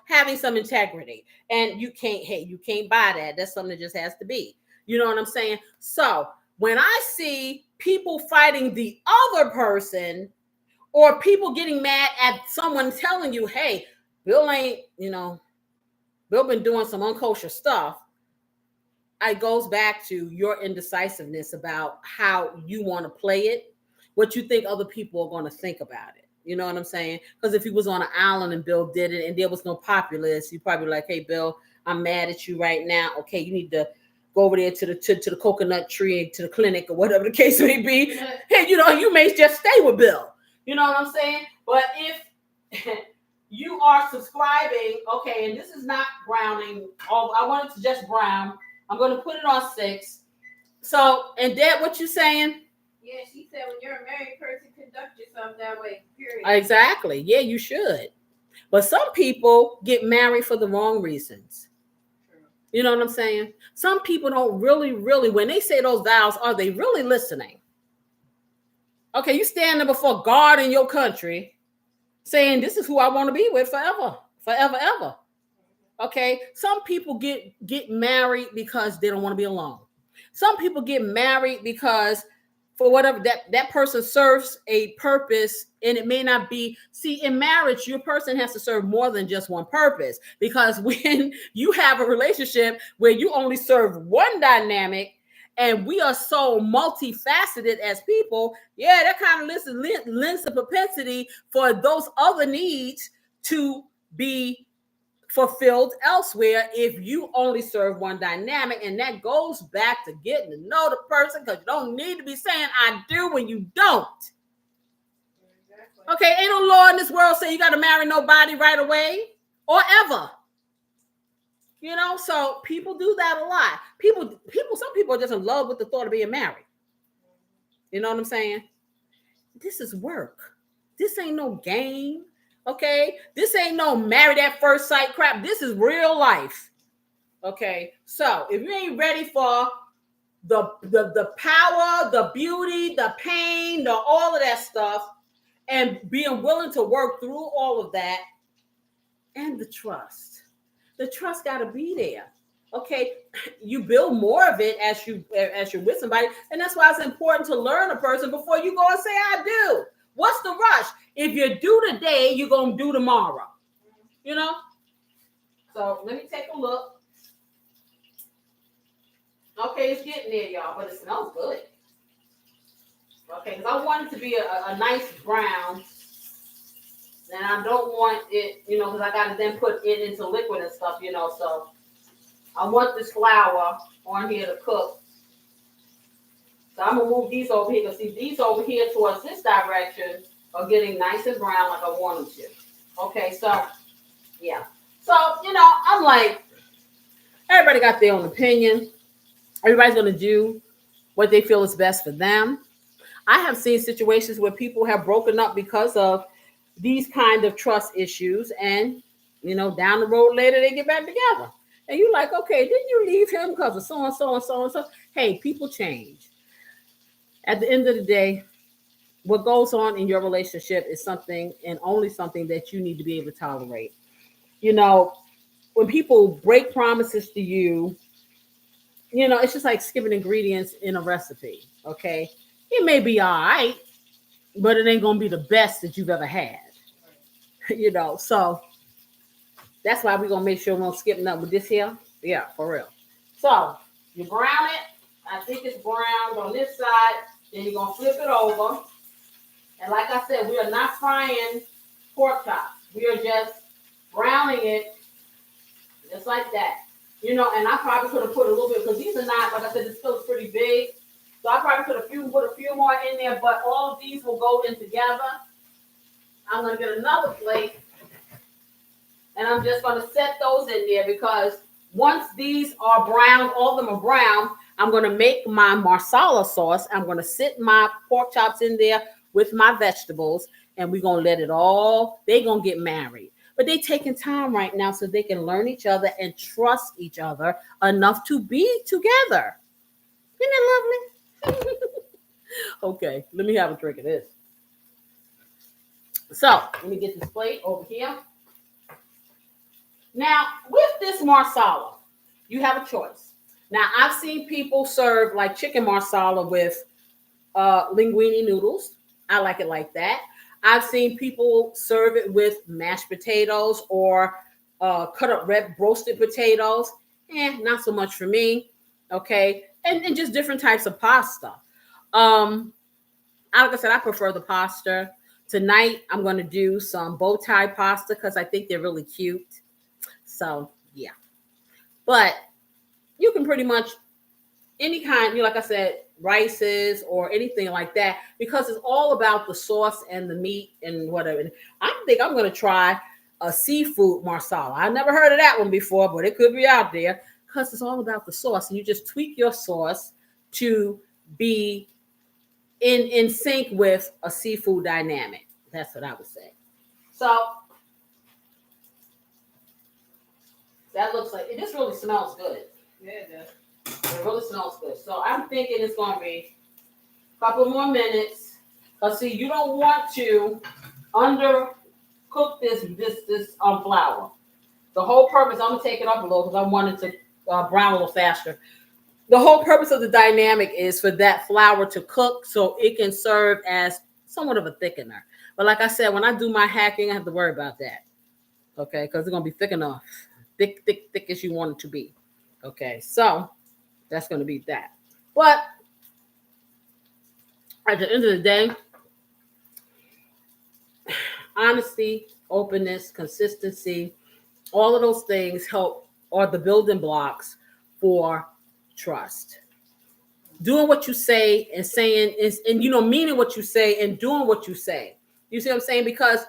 having some integrity. And you can't buy that. That's something that just has to be. You know what I'm saying? So when I see people fighting the other person, or people getting mad at someone telling you, "Hey, Bill ain't Bill been doing some unkosher stuff," it goes back to your indecisiveness about how you want to play it, what you think other people are going to think about it. You know what I'm saying? Because if he was on an island and Bill did it and there was no populace, you'd probably be like, "Hey, Bill, I'm mad at you right now. Okay, you need to go over there to the coconut tree, to the clinic, or whatever the case may be." Hey, you may just stay with Bill. You know what I'm saying? But if you are subscribing, okay, and this is not browning. I want it to just brown. I'm going to put it on 6. So, and Deb, what you saying? Yeah, she said when you're a married person, conduct yourself that way, period. Exactly. Yeah, you should. But some people get married for the wrong reasons. True. You know what I'm saying? Some people don't really, when they say those vows, are they really listening? Okay, you stand there before God in your country saying, this is who I want to be with forever, ever. Okay, some people get married because they don't want to be alone. Some people get married because for whatever that person serves a purpose, and it may not be. See, in marriage, your person has to serve more than just one purpose, because when you have a relationship where you only serve one dynamic, and we are so multifaceted as people, yeah, that kind of lends the propensity for those other needs to be fulfilled elsewhere if you only serve one dynamic. And that goes back to getting to know the person, because you don't need to be saying I do when you don't. Exactly. Okay, ain't no law in this world saying you got to marry nobody right away or ever. You know, so people do that a lot. Some people are just in love with the thought of being married. You know what I'm saying? This is work. This ain't no game. Okay, this ain't no married at first sight crap. This is real life. Okay, so if you ain't ready for the power, the beauty, the pain, all of that stuff, and being willing to work through all of that, and the trust got to be there. Okay, you build more of it as you're with somebody, and that's why it's important to learn a person before you go and say I do. What's the rush? If you do today, you're gonna do tomorrow. You know. So let me take a look. Okay, it's getting there, y'all, but it smells good. Okay, because I want it to be a nice brown, and I don't want it, because I got to then put it into liquid and stuff, so I want this flour on here to cook. So I'm going to move these over here, because see, these over here towards this direction are getting nice and brown like I want them to. Okay, so, yeah. So, I'm like, everybody got their own opinion. Everybody's going to do what they feel is best for them. I have seen situations where people have broken up because of these kind of trust issues, and down the road later they get back together. And you're like, okay, didn't you leave him because of so and so and so and so? Hey, people change. At the end of the day, what goes on in your relationship is something, and only something, that you need to be able to tolerate. When people break promises to you, it's just like skipping ingredients in a recipe. Okay, it may be all right, but it ain't gonna be the best that you've ever had. So that's why we're gonna make sure we don't skip nothing with this here. Yeah, for real. So you brown it. I think it's browned on this side. Then you're gonna flip it over. And like I said, we are not frying pork chops. We are just browning it just like that. And I probably could have put a little bit, because these are not, like I said, it's still pretty big. So I probably could have put a few more in there, but all of these will go in together. I'm going to get another plate, and I'm just going to set those in there, because once these are brown, all of them are brown, I'm going to make my marsala sauce. I'm going to sit my pork chops in there with my vegetables, and we're going to let it all, they're going to get married. But they're taking time right now so they can learn each other and trust each other enough to be together. Isn't that lovely? Okay, let me have a drink of this. So, let me get this plate over here. Now, with this marsala, you have a choice. Now, I've seen people serve like chicken marsala with linguine noodles. I like it like that. I've seen people serve it with mashed potatoes or cut up red roasted potatoes. Not so much for me. Okay. And just different types of pasta. Like I said, I prefer the pasta. Tonight, I'm going to do some bow tie pasta because I think they're really cute. So, yeah. But you can pretty much, any kind, like I said, rices or anything like that, because it's all about the sauce and the meat and whatever. And I think I'm going to try a seafood marsala. I never heard of that one before, but it could be out there, because it's all about the sauce. And you just tweak your sauce to be in sync with a seafood dynamic. That's what I would say. So that looks like, this really smells good. Yeah, it does. It really smells good. So I'm thinking it's going to be a couple more minutes. But see, you don't want to undercook this flour. The whole purpose, I'm gonna take it up a little because I wanted to brown a little faster. The whole purpose of the dynamic is for that flour to cook so it can serve as somewhat of a thickener. But like I said, when I do my hacking, I have to worry about that. Okay, because it's gonna be thick enough, thick as you want it to be. Okay, so that's gonna be that. But at the end of the day, honesty, openness, consistency, all of those things help are the building blocks for trust. Doing what you say and saying is, and meaning what you say and doing what you say. You see what I'm saying? Because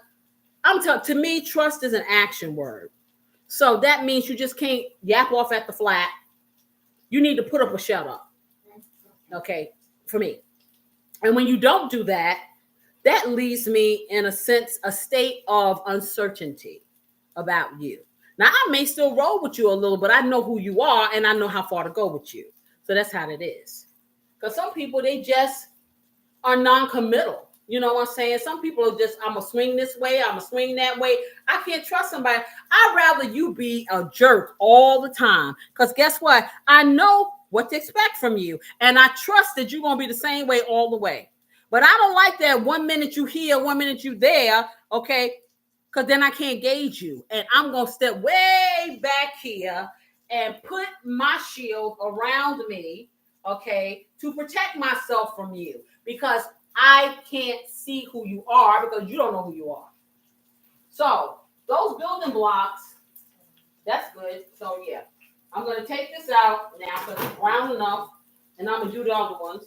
to me, trust is an action word. So that means you just can't yap off at the flat. You need to put up or shut up. Okay, for me. And when you don't do that, that leaves me in a state of uncertainty about you. Now, I may still roll with you a little, but I know who you are and I know how far to go with you. So that's how it is. Because some people, they just are non-committal. You know what I'm saying? Some people are just, I'm going to swing this way, I'm going to swing that way. I can't trust somebody. I'd rather you be a jerk all the time. Because guess what? I know what to expect from you. And I trust that you're going to be the same way all the way. But I don't like that 1 minute you here, 1 minute you there, okay? Because then I can't gauge you. And I'm going to step way back here and put my shield around me, okay, to protect myself from you. Because I can't see who you are because you don't know who you are. So those building blocks, that's good. So yeah, I'm going to take this out now because it's brown enough, and I'm going to do the other ones.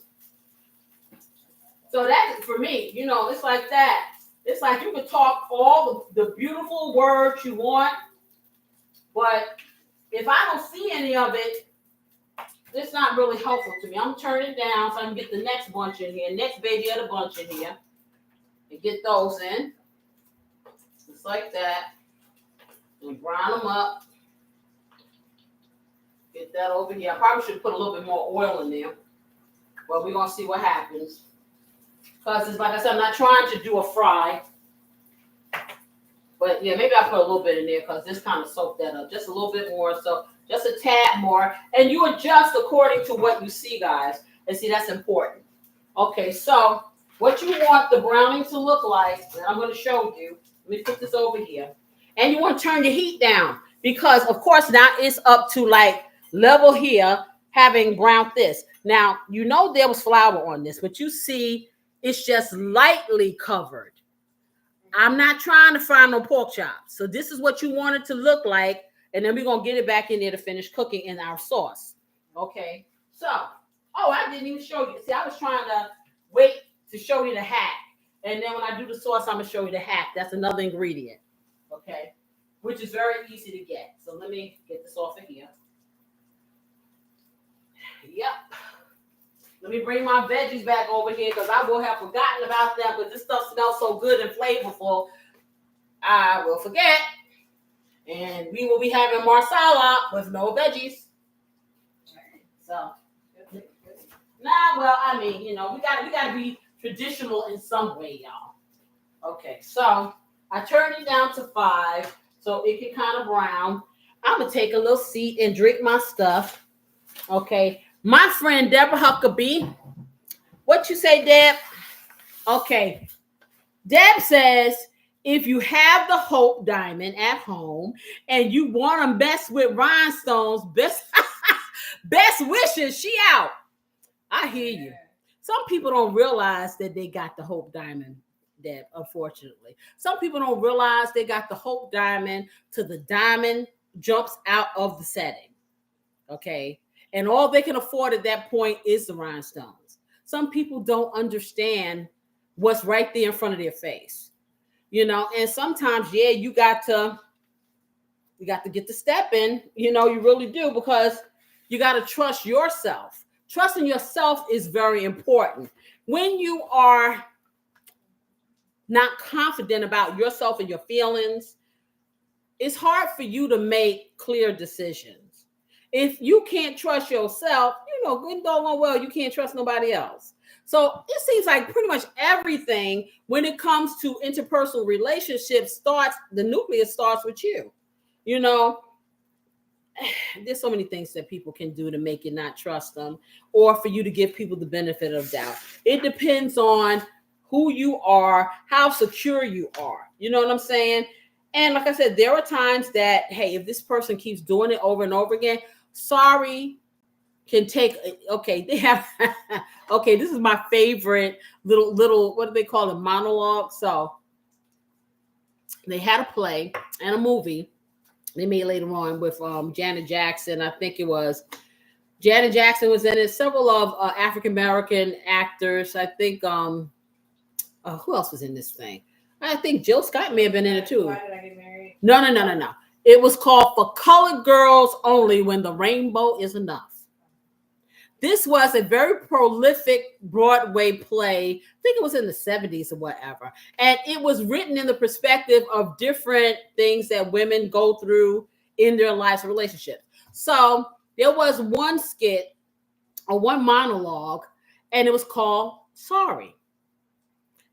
So that's for me, it's like that. It's like you can talk all the beautiful words you want, but if I don't see any of it, it's not really helpful to me. I'm turning it down so I can get the next bunch in here, next baby of the bunch in here, and get those in. Just like that. And brown them up. Get that over here. I probably should put a little bit more oil in there, but we're going to see what happens. Because it's like I said, I'm not trying to do a fry. But yeah, maybe I'll put a little bit in there because this kind of soaked that up. Just a little bit more. So just a tad more. And you adjust according to what you see, guys. And see, that's important. Okay, so what you want the browning to look like, and I'm going to show you. Let me put this over here. And you want to turn your heat down. Because, of course, now it's up to like level here, having browned this. Now, there was flour on this. But you see, it's just lightly covered. I'm not trying to fry no pork chops. So this is what you want it to look like. And then we're going to get it back in there to finish cooking in our sauce. Okay. So, I didn't even show you. See, I was trying to wait to show you the hack. And then when I do the sauce, I'm going to show you the hack. That's another ingredient. Okay. Which is very easy to get. So let me get this off of here. Yep. Let me bring my veggies back over here because I will have forgotten about them. But this stuff smells so good and flavorful, I will forget. And we will be having marsala with no veggies. So, we gotta be traditional in some way, y'all. Okay, so I turned it down to 5 so it can kind of brown. I'm gonna take a little seat and drink my stuff. Okay. My friend Deborah Huckabee. What you say, Deb? Okay. Deb says, if you have the Hope Diamond at home and you want to mess with rhinestones, best wishes, she out. I hear you. Some people don't realize that they got the Hope Diamond, Deb, unfortunately. Some people don't realize they got the Hope Diamond till the diamond jumps out of the setting. Okay. And all they can afford at that point is the rhinestones. Some people don't understand what's right there in front of their face, and sometimes, you got to get the step in, you really do, because you got to trust yourself. Trusting yourself is very important. When you are not confident about yourself and your feelings, it's hard for you to make clear decisions. If you can't trust yourself, good doggone well, you can't trust nobody else. So it seems like pretty much everything when it comes to interpersonal relationships the nucleus starts with you. You know, there's so many things that people can do to make you not trust them or for you to give people the benefit of doubt. It depends on who you are, how secure you are. You know what I'm saying? And like I said, there are times that, hey, if this person keeps doing it over and over again, sorry can take, okay, they have, okay, this is my favorite little, what do they call it, monologue. So they had a play and a movie they made later on with Janet Jackson. I think it was Janet Jackson was in it. Several of African American actors. I think who else was in this thing? I think Jill Scott may have been in it too. Why Did I Get Married? No. It was called For Colored Girls Only When the Rainbow Is Enough. This was a very prolific Broadway play. I think it was in the 70s or whatever. And it was written in the perspective of different things that women go through in their lives and relationships. So there was one skit or one monologue, and it was called Sorry.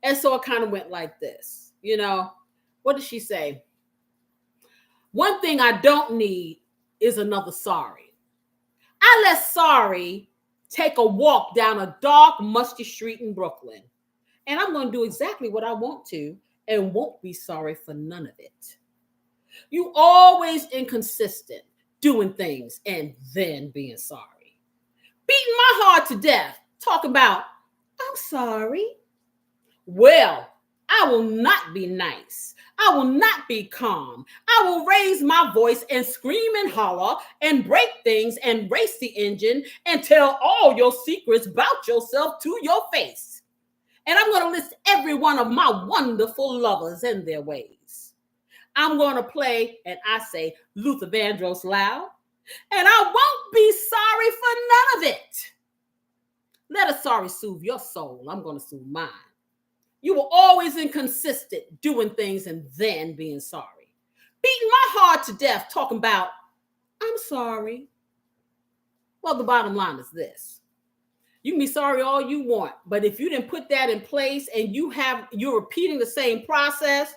And so it kind of went like this. You know, what did she say? One thing I don't need is another sorry. I let sorry take a walk down a dark, musty street in Brooklyn. And I'm going to do exactly what I want to and won't be sorry for none of it. You always inconsistent, doing things and then being sorry. Beating my heart to death, talking about, I'm sorry. Well, I will not be nice. I will not be calm. I will raise my voice and scream and holler and break things and race the engine and tell all your secrets about yourself to your face. And I'm going to list every one of my wonderful lovers and their ways. I'm going to play, and I say, Luther Vandross loud, and I won't be sorry for none of it. Let a sorry soothe your soul. I'm going to soothe mine. You were always inconsistent, doing things and then being sorry. Beating my heart to death, talking about, I'm sorry. Well, the bottom line is this. You can be sorry all you want, but if you didn't put that in place and you're repeating the same process,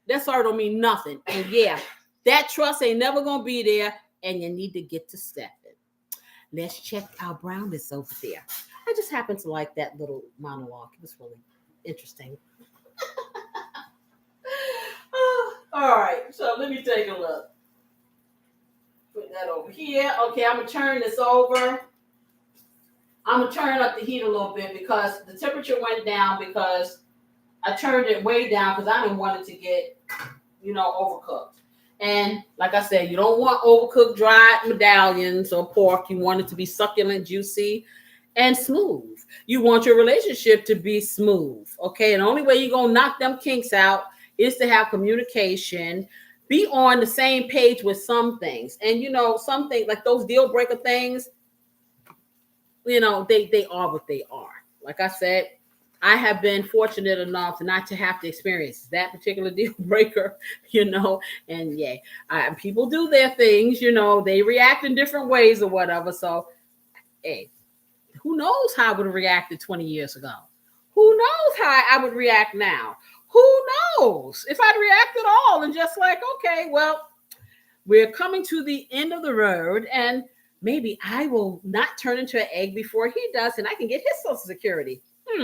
that sorry don't mean nothing. And yeah, that trust ain't never gonna be there, and you need to get to stepping. Let's check our brownness over there. I just happen to like that little monologue. It was really interesting. All right, so let me take a look. Put that over here. Okay, I'm gonna turn this over. I'm gonna turn up the heat a little bit because the temperature went down because I turned it way down because I didn't want it to get, overcooked. And like I said, you don't want overcooked dried medallions or pork. You want it to be succulent, juicy, and smooth. You want your relationship to be smooth, okay? And the only way you're going to knock them kinks out is to have communication, be on the same page with some things. And, some things, like those deal breaker things, they are what they are. Like I said, I have been fortunate enough not to have to experience that particular deal breaker, and yeah, people do their things, they react in different ways or whatever. So, hey, who knows how I would have reacted 20 years ago? Who knows how I would react now? Who knows if I'd react at all and just like, okay, well, we're coming to the end of the road and maybe I will not turn into an egg before he does and I can get his Social Security. So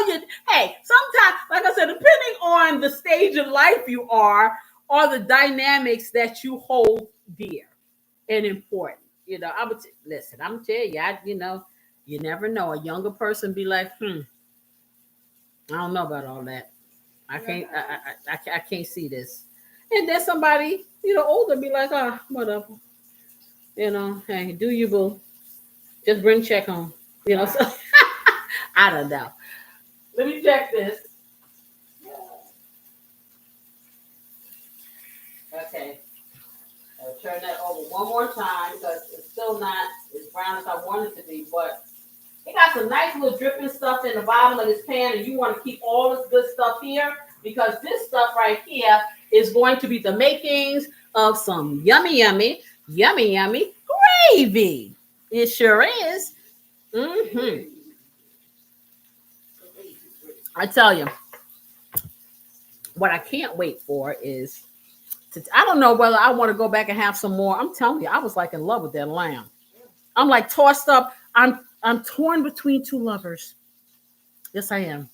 sometimes, like I said, depending on the stage of life you are the dynamics that you hold dear and important. I'm gonna tell you, you never know. A younger person be like, I don't know about all that. I can't see this. And then somebody, older be like, whatever. Hey, do you boo? Just bring check home. So I don't know. Let me check this. Okay. I'll turn that over one more time because it's still not as brown as I want it to be. But he got some nice little dripping stuff in the bottom of this pan, and you want to keep all this good stuff here because this stuff right here is going to be the makings of some yummy gravy. It sure is. I tell you, What I can't wait for is I don't know whether I want to go back and have some more. I'm telling you, I was like in love with that lamb. I'm like tossed up. I'm torn between two lovers. Yes, I am.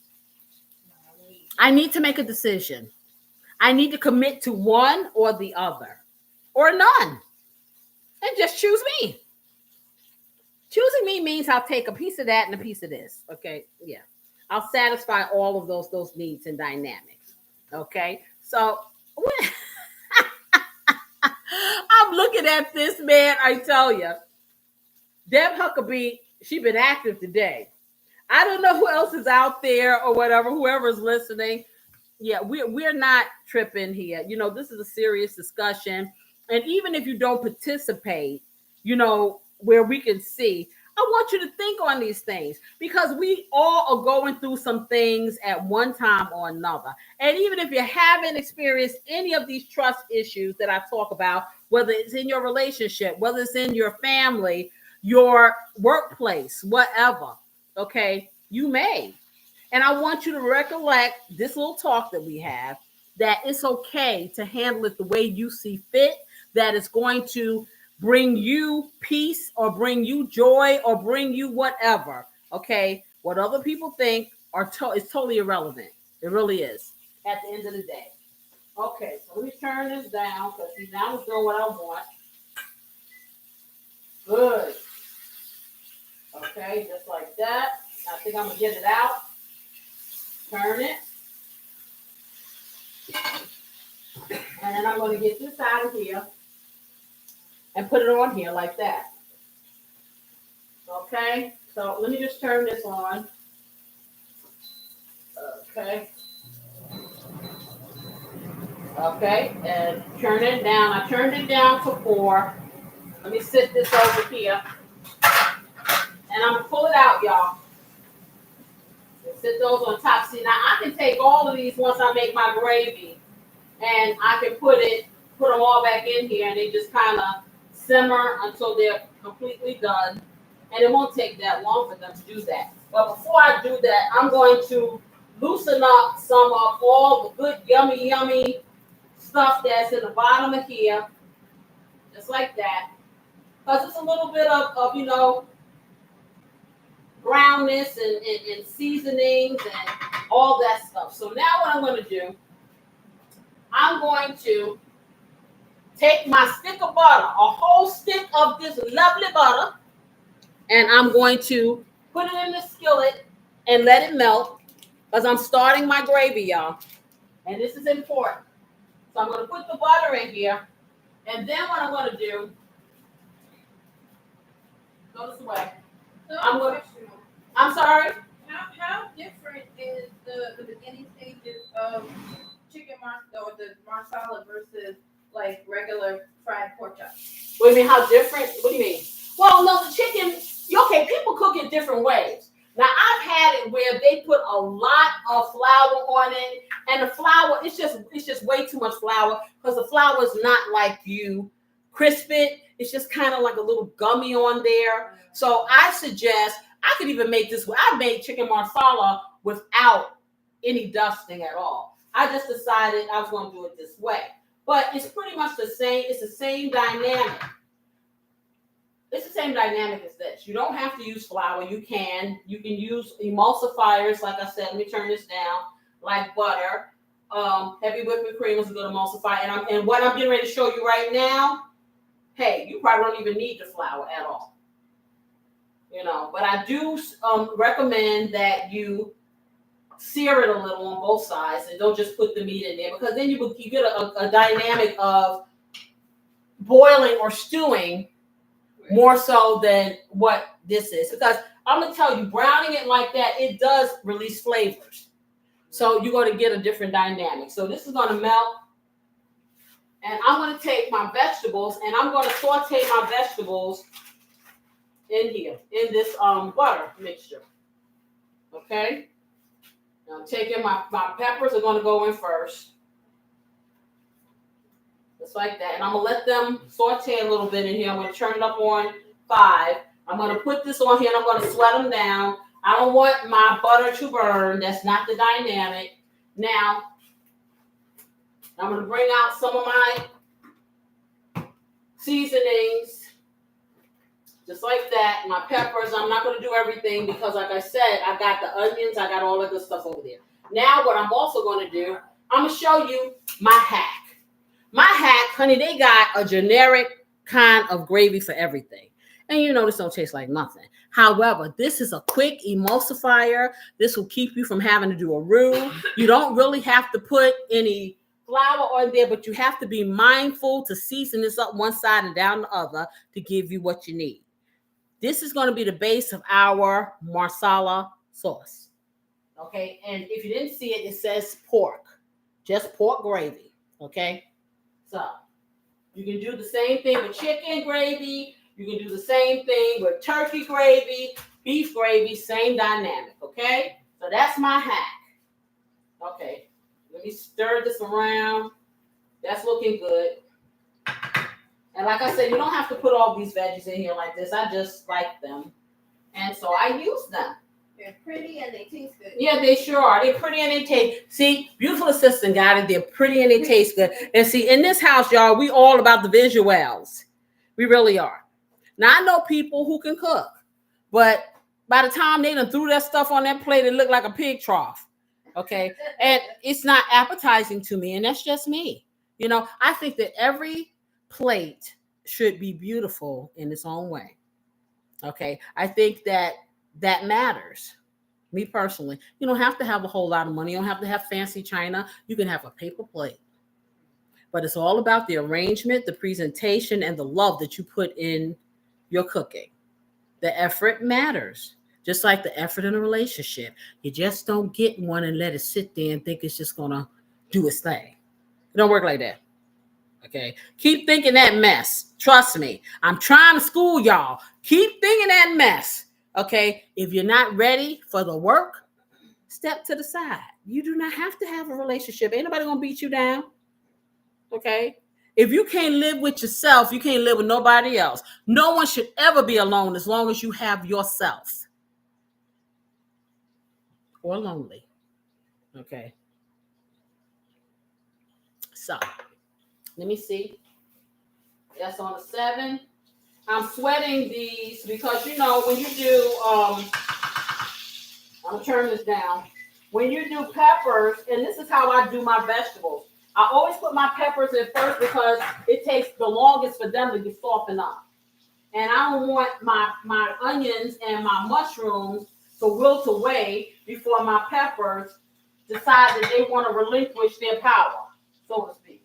I need to make a decision. I need to commit to one or the other, or none, and just choose me. Choosing me means I'll take a piece of that and a piece of this. Okay, yeah, I'll satisfy all of those needs and dynamics. Okay, so when I'm looking at this man, I tell you, Deb Huckabee, she been active today. I don't know who else is out there or whatever, whoever's listening. Yeah, we're not tripping here. You know, this is a serious discussion. And even if you don't participate, you know, where we can see, I want you to think on these things because we all are going through some things at one time or another. And even if you haven't experienced any of these trust issues that I talk about, whether it's in your relationship, whether it's in your family, your workplace, whatever, okay, you may. And I want you to recollect this little talk that we have, that it's okay to handle it the way you see fit, that it's going to bring you peace or bring you joy or bring you whatever. Okay. What other people think is totally irrelevant. It really is at the end of the day. Okay. So let me turn this down because now it's doing what I want. Good. Okay. Just like that. I think I'm going to get it out. Turn it. And then I'm going to get this out of here and put it on here like that. Okay, so let me just turn this on. Okay. Okay, and turn it down. I turned it down to 4. Let me sit this over here. And I'm going to pull it out, y'all. And sit those on top. See, now I can take all of these once I make my gravy. And I can put them all back in here. And they just kind of simmer until they're completely done. And it won't take that long for them to do that. But before I do that, I'm going to loosen up some of all the good, yummy stuff that's in the bottom of here. Just like that. Because it's a little bit of you know, brownness and seasonings and all that stuff. So now what I'm going to do, I'm going to take my stick of butter, a whole stick of this lovely butter, and I'm going to put it in the skillet and let it melt because I'm starting my gravy, y'all. And this is important. So I'm going to put the butter in here. And then what I'm going to do, go this way. So I'm sorry? How different is the beginning stages of chicken marsala versus like regular fried pork chops? What do you mean, how different? What do you mean? Well, no, the chicken, okay, people cook it different ways. Now, I've had it where they put a lot of flour on it, and the flour, it's just way too much flour because the flour is not like you crisp it. It's just kind of like a little gummy on there. So I suggest, I could even make this, I made chicken marsala without any dusting at all. I just decided I was going to do it this way. But it's pretty much the same. It's the same dynamic. It's the same dynamic as this. You don't have to use flour. You can use emulsifiers. Like I said, let me turn this down. Like butter. Heavy whipping cream is a good emulsifier. And what I'm getting ready to show you right now, hey, you probably don't even need the flour at all. You know, but I do recommend that you sear it a little on both sides and don't just put the meat in there because then you get a dynamic of boiling or stewing more so than what this is. Because I'm going to tell you, browning it like that, it does release flavors. So you're going to get a different dynamic. So this is going to melt. And I'm going to take my vegetables and I'm going to saute my vegetables in here, in this butter mixture. Okay? Now I'm taking my peppers are going to go in first. Just like that. And I'm going to let them saute a little bit in here. I'm going to turn it up on 5. I'm going to put this on here and I'm going to sweat them down. I don't want my butter to burn. That's not the dynamic. Now, I'm going to bring out some of my seasonings, just like that. My peppers, I'm not going to do everything because, like I said, I got the onions, I got all that good stuff over there. Now, what I'm also going to do, I'm going to show you my hack. My hack, honey, they got a generic kind of gravy for everything. And you know, this don't taste like nothing. However, this is a quick emulsifier. This will keep you from having to do a roux. You don't really have to put any flour on there, but you have to be mindful to season this up one side and down the other to give you what you need. This is going to be the base of our marsala sauce. Okay, and if you didn't see it, it says pork, just pork gravy. Okay, so you can do the same thing with chicken gravy. You can do the same thing with turkey gravy, beef gravy, same dynamic. Okay, so that's my hack. Okay, let me stir this around. That's looking good. And like I said, you don't have to put all these veggies in here like this. I just like them, and so I use them. They're pretty and they taste good. Yeah, they sure are. They're pretty and they taste. See, beautiful assistant got it. They're pretty and they taste good. And see, in this house, y'all, we all about the visuals. We really are. Now, I know people who can cook, but by the time they done threw that stuff on that plate, it looked like a pig trough. Okay, and it's not appetizing to me, and that's just me. You know, I think that every plate should be beautiful in its own way. Okay, I think that matters. Me personally, you don't have to have a whole lot of money. You don't have to have fancy china. You can have a paper plate. But it's all about the arrangement, the presentation, and the love that you put in your cooking. The effort matters, just like the effort in a relationship. You just don't get one and let it sit there and think it's just going to do its thing. It don't work like that. Okay. Keep thinking that mess. Trust me. I'm trying to school y'all. Keep thinking that mess. Okay. If you're not ready for the work, step to the side. You do not have to have a relationship. Ain't nobody gonna beat you down. Okay. If you can't live with yourself, you can't live with nobody else. No one should ever be alone as long as you have yourself. Or lonely. Okay. So let me see. That's on a 7. I'm sweating these because, you know, when you do, I'm going to turn this down. When you do peppers, and this is how I do my vegetables, I always put my peppers in first because it takes the longest for them to get softened up. And I don't want my onions and my mushrooms to wilt away before my peppers decide that they want to relinquish their power, so to speak.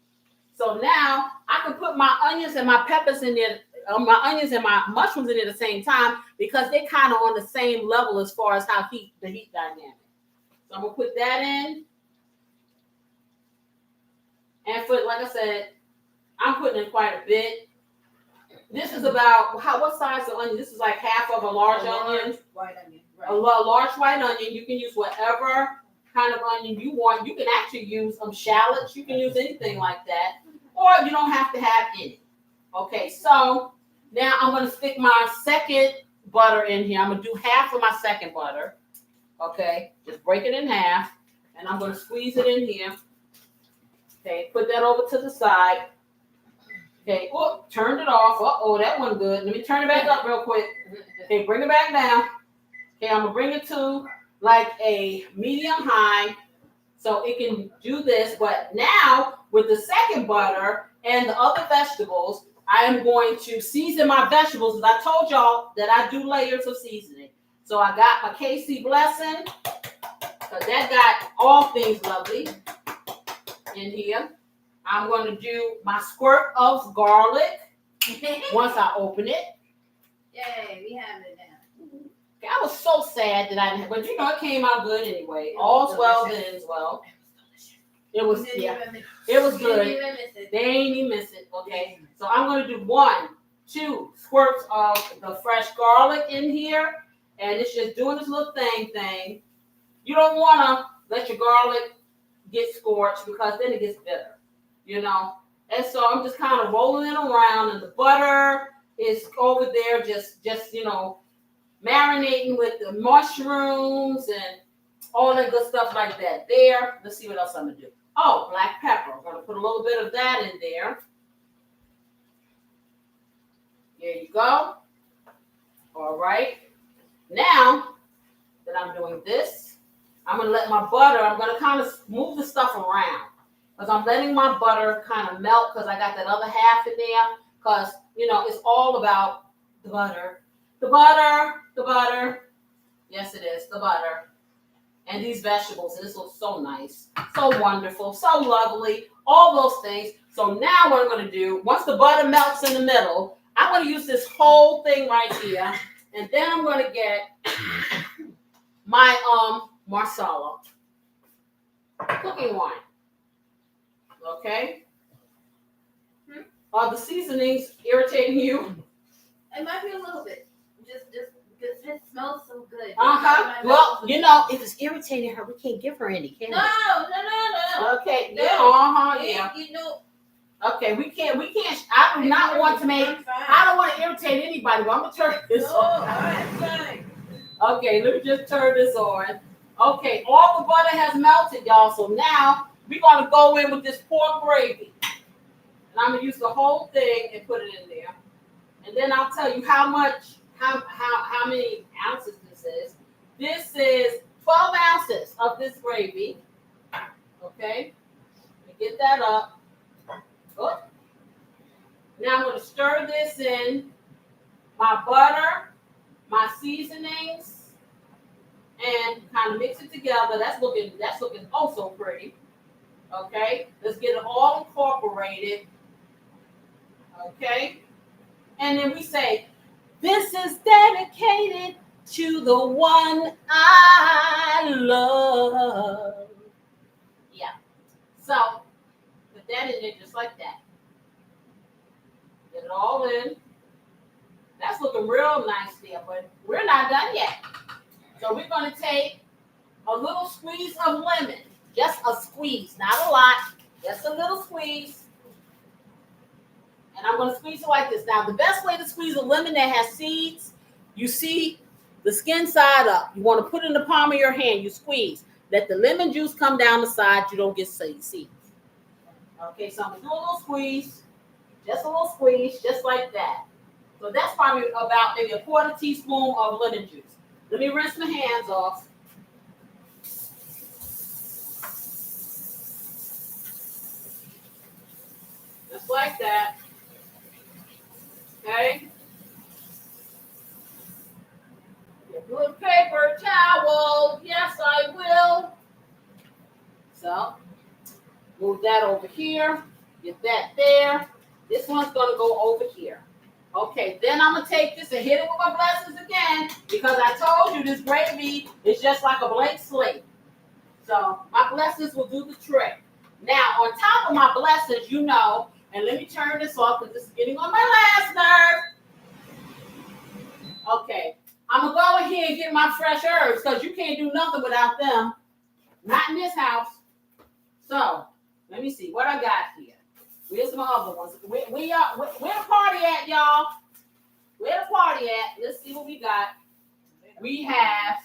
So now I can put my onions and my peppers in there, my onions and my mushrooms in there at the same time because they're kind of on the same level as far as how the heat dynamic. So I'm gonna put that in. And for, like I said, I'm putting in quite a bit. This is about what size of onion? This is like half of a large onion. White onion. Right. A large white onion. You can use whatever kind of onion you want. You can actually use shallots. You can use anything like that. Or you don't have to have any. Okay, so now I'm going to stick my second butter in here. I'm going to do half of my second butter. Okay, just break it in half. And I'm going to squeeze it in here. Okay, put that over to the side. Okay, oh, turned it off. Uh-oh, that wasn't good. Let me turn it back up real quick. Okay, bring it back down. Okay, I'm going to bring it to like a medium high so it can do this. But now, with the second butter and the other vegetables, I am going to season my vegetables. As I told y'all that I do layers of seasoning. So I got my KC Blessing, because that got all things lovely in here. I'm going to do my squirt of garlic once I open it. Yay, we have it now. I was so sad that I didn't have, but you know, it came out good anyway. All's well that ends well. It was, yeah, it was good. They ain't even miss it. Okay, so I'm going to do 1, 2 squirts of the fresh garlic in here, and it's just doing this little thing. You don't want to let your garlic get scorched because then it gets bitter, you know. And so I'm just kind of rolling it around, and the butter is over there, just you know, marinating with the mushrooms and all that good stuff like that. There, let's see what else I'm gonna do. Oh, black pepper. I'm going to put a little bit of that in there. There you go. All right. Now that I'm doing this, I'm going to let my butter, I'm going to kind of move the stuff around. Because I'm letting my butter kind of melt because I got that other half in there. Because, it's all about the butter. The butter, the butter. Yes, it is, the butter. And these vegetables, and this looks so nice, so wonderful, so lovely, all those things. So now what I'm going to do, once the butter melts in the middle, I'm going to use this whole thing right here, and then I'm going to get my marsala cooking wine. Okay? Are the seasonings irritating you? It might be a little bit. Just because it smells so good. Well, if it's irritating her, we can't give her any, can we? No. Okay. No. Yeah. Yeah. Okay, we can't. I do not want to I don't want to irritate anybody, but I'm gonna turn this on. All right, fine. Okay, let me just turn this on. Okay, all the butter has melted, y'all. So now we're gonna go in with this pork gravy, and I'm gonna use the whole thing and put it in there. And then I'll tell you how many ounces this is. This is 12 ounces of this gravy. Okay, let me get that up. Oh. Now I'm going to stir this in, my butter, my seasonings, and kind of mix it together. That's looking oh so pretty. Okay, let's get it all incorporated. Okay, and then we say, this is dedicated to the one I love. Yeah, so put that in there just like that. Get it all in. That's looking real nice there, but we're not done yet. So we're going to take a little squeeze of lemon. Just a squeeze, not a lot. Just a little squeeze. And I'm going to squeeze it like this. Now, the best way to squeeze a lemon that has seeds, you see the skin side up. You want to put it in the palm of your hand. You squeeze. Let the lemon juice come down the side. You don't get seeds. Okay, so I'm going to do a little squeeze. Just a little squeeze, just like that. So that's probably about maybe a quarter teaspoon of lemon juice. Let me rinse my hands off. Just like that. Okay. Get a good paper towel. Yes, I will. So, move that over here. Get that there. This one's going to go over here. Okay, then I'm going to take this and hit it with my blessings again because I told you this gravy is just like a blank slate. So my blessings will do the trick. Now, on top of my blessings, and let me turn this off because this is getting on my last nerve. Okay, I'm going to go in here and get my fresh herbs because you can't do nothing without them. Not in this house. So, let me see what I got here. Where's my other ones? Where the party at, y'all? Where the party at? Let's see what we got. We have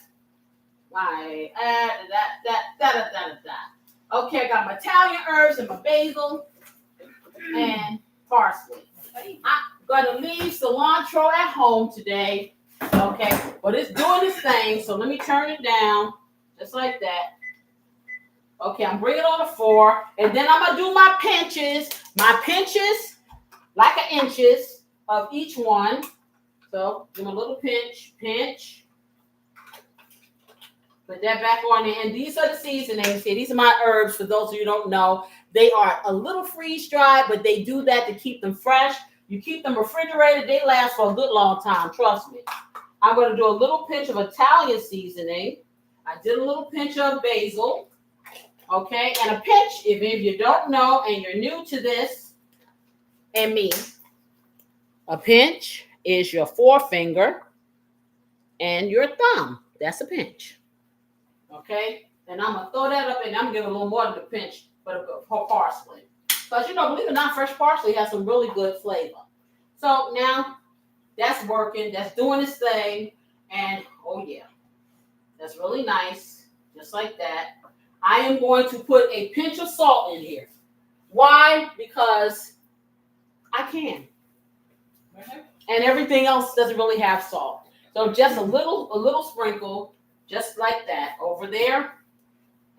Okay, I got my Italian herbs and my basil and parsley. I'm gonna leave cilantro at home today. Okay, but it's doing its thing, so let me turn it down just like that. Okay, I'm bringing it on the floor, and then I'm gonna do my pinches, like an inches of each one. So give me a little pinch. Put that back on there, and these are the seasonings here. These are my herbs. For those of you who don't know, they are a little freeze dried, but they do that to keep them fresh. You keep them refrigerated, they last for a good long time. Trust me. I'm going to do a little pinch of Italian seasoning. I did a little pinch of basil. Okay, and a pinch, if you don't know and you're new to this and me, a pinch is your forefinger and your thumb. That's a pinch. Okay, and I'm going to throw that up and I'm going to give it a little more than a pinch for parsley. Because, believe it or not, fresh parsley has some really good flavor. So now that's working. That's doing its thing. And, oh, yeah, that's really nice. Just like that. I am going to put a pinch of salt in here. Why? Because I can. And everything else doesn't really have salt. So just a little sprinkle, just like that, over there.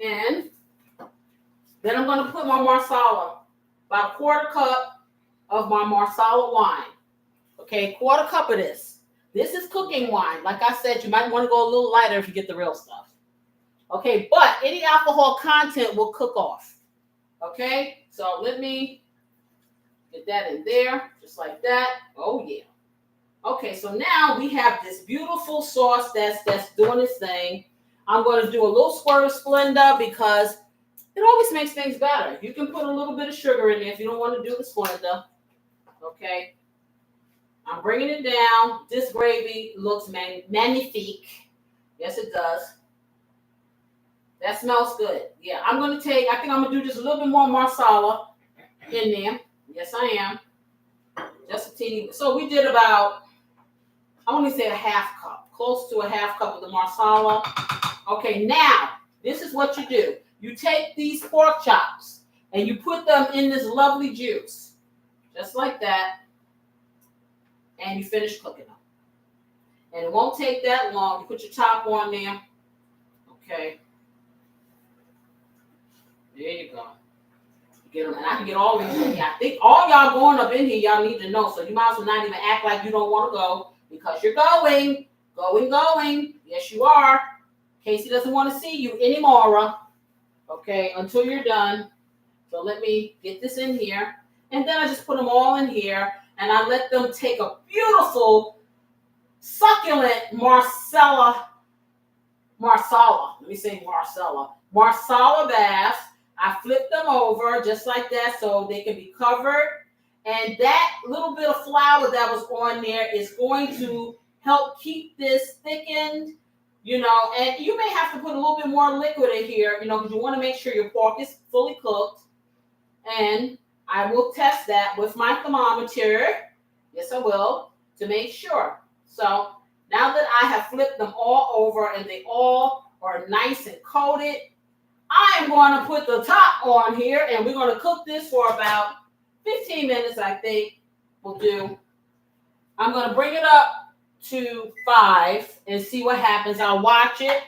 And then I'm going to put my marsala, about a quarter cup of my marsala wine. Okay, quarter cup of this. This is cooking wine. Like I said, you might want to go a little lighter if you get the real stuff. Okay, but any alcohol content will cook off. Okay, so let me get that in there, just like that. Oh, yeah. Okay, so now we have this beautiful sauce that's doing its thing. I'm going to do a little squirt of Splenda because it always makes things better. You can put a little bit of sugar in there if you don't want to do the Splenda. Okay. I'm bringing it down. This gravy looks magnifique. Yes, it does. That smells good. Yeah, I think I'm going to do just a little bit more marsala in there. Yes, I am. Just a teeny. So we did about, I want to say a half cup, close to a half cup of the marsala. Okay, now, this is what you do. You take these pork chops and you put them in this lovely juice, just like that, and you finish cooking them. And it won't take that long. You put your top on there. Okay. There you go. Get them, and I can get all these in here. I think all y'all going up in here, y'all need to know. So you might as well not even act like you don't want to go because you're going. Going. Yes, you are. Casey doesn't want to see you anymore. Okay, until you're done. So let me get this in here. And then I just put them all in here. And I let them take a beautiful, succulent Marsala. Let me say Marsala bath. I flip them over just like that so they can be covered. And that little bit of flour that was on there is going to help keep this thickened, and you may have to put a little bit more liquid in here, because you want to make sure your pork is fully cooked. And I will test that with my thermometer. Yes, I will, to make sure. So now that I have flipped them all over and they all are nice and coated, I am going to put the top on here and we're going to cook this for about 15 minutes, I think we'll do. I'm going to bring it up to 5 and see what happens. I'll watch it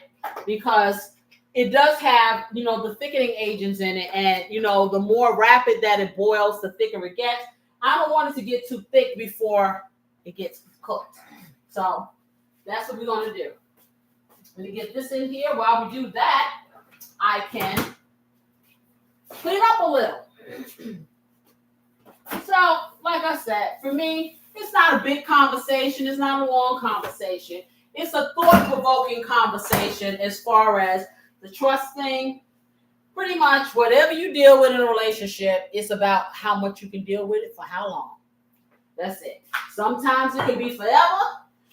because it does have, the thickening agents in it. And, the more rapid that it boils, the thicker it gets. I don't want it to get too thick before it gets cooked. So that's what we're going to do. Let me get this in here. While we do that, I can clean up a little. So, like I said, for me, it's not a big conversation. It's not a long conversation. It's a thought-provoking conversation as far as the trust thing. Pretty much whatever you deal with in a relationship, it's about how much you can deal with it for how long. That's it. Sometimes it can be forever.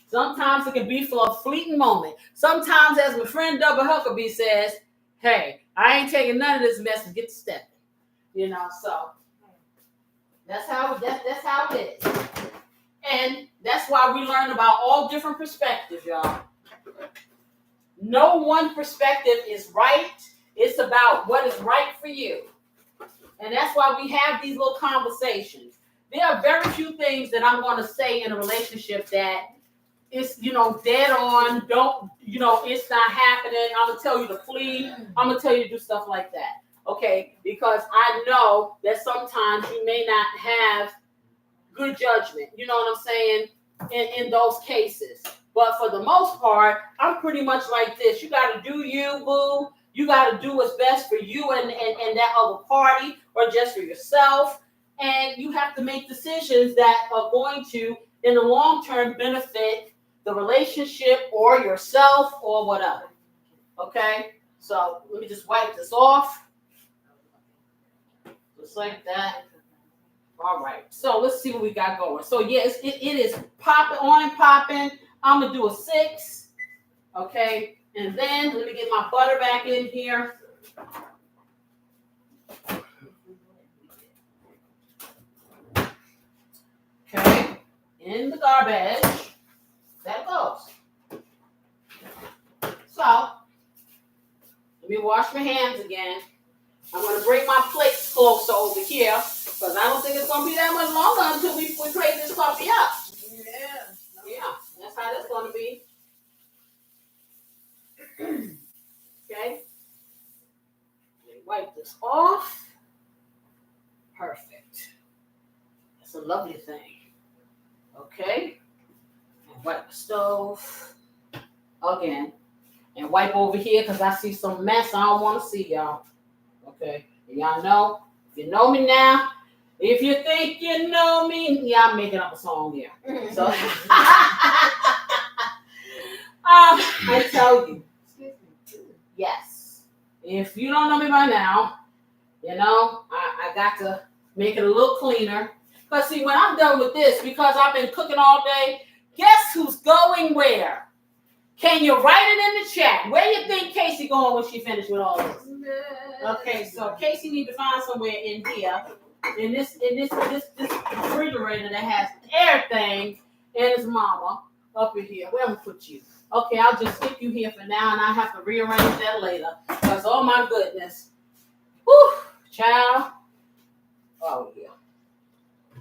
Sometimes it can be for a fleeting moment. Sometimes, as my friend Double Huckabee says, hey, I ain't taking none of this mess and get to stepping. So that's how it is. And that's why we learn about all different perspectives, y'all. No one perspective is right. It's about what is right for you. And that's why we have these little conversations. There are very few things that I'm going to say in a relationship that is, dead on. Don't, it's not happening. I'm going to tell you to flee. I'm going to tell you to do stuff like that. Okay? Because I know that sometimes you may not have good judgment. You know what I'm saying? In those cases. But for the most part, I'm pretty much like this. You got to do you, boo. You got to do what's best for you and that other party or just for yourself. And you have to make decisions that are going to, in the long term, benefit the relationship or yourself or whatever. Okay? So let me just wipe this off. Just like that. All right. So let's see what we got going. So yes, it is popping on and popping. I'm going to do a 6. Okay. And then let me get my butter back in here. Okay. In the garbage. That goes. So let me wash my hands again. I'm going to bring my plates closer over here because I don't think it's going to be that much longer until we plate this coffee up. Yeah, that's how that's going to be. Okay. Wipe this off. Perfect. That's a lovely thing. Okay. And wipe the stove again. And wipe over here because I see some mess I don't want to see, y'all. Okay. And y'all know, if you know me now, if you think you know me, yeah, I'm making up a song here. So, I tell you, yes. If you don't know me by now, you know, I got to make it a little cleaner. But see, when I'm done with this, because I've been cooking all day, guess who's going where? Can you write it in the chat? Where you think Casey going when she finished with all this? Okay, so Casey need to find somewhere in here, in this refrigerator that has air thing, and his mama up in here. Where am I put you? Okay, I'll just stick you here for now, and I have to rearrange that later. Because oh my goodness, whew, child. Oh yeah.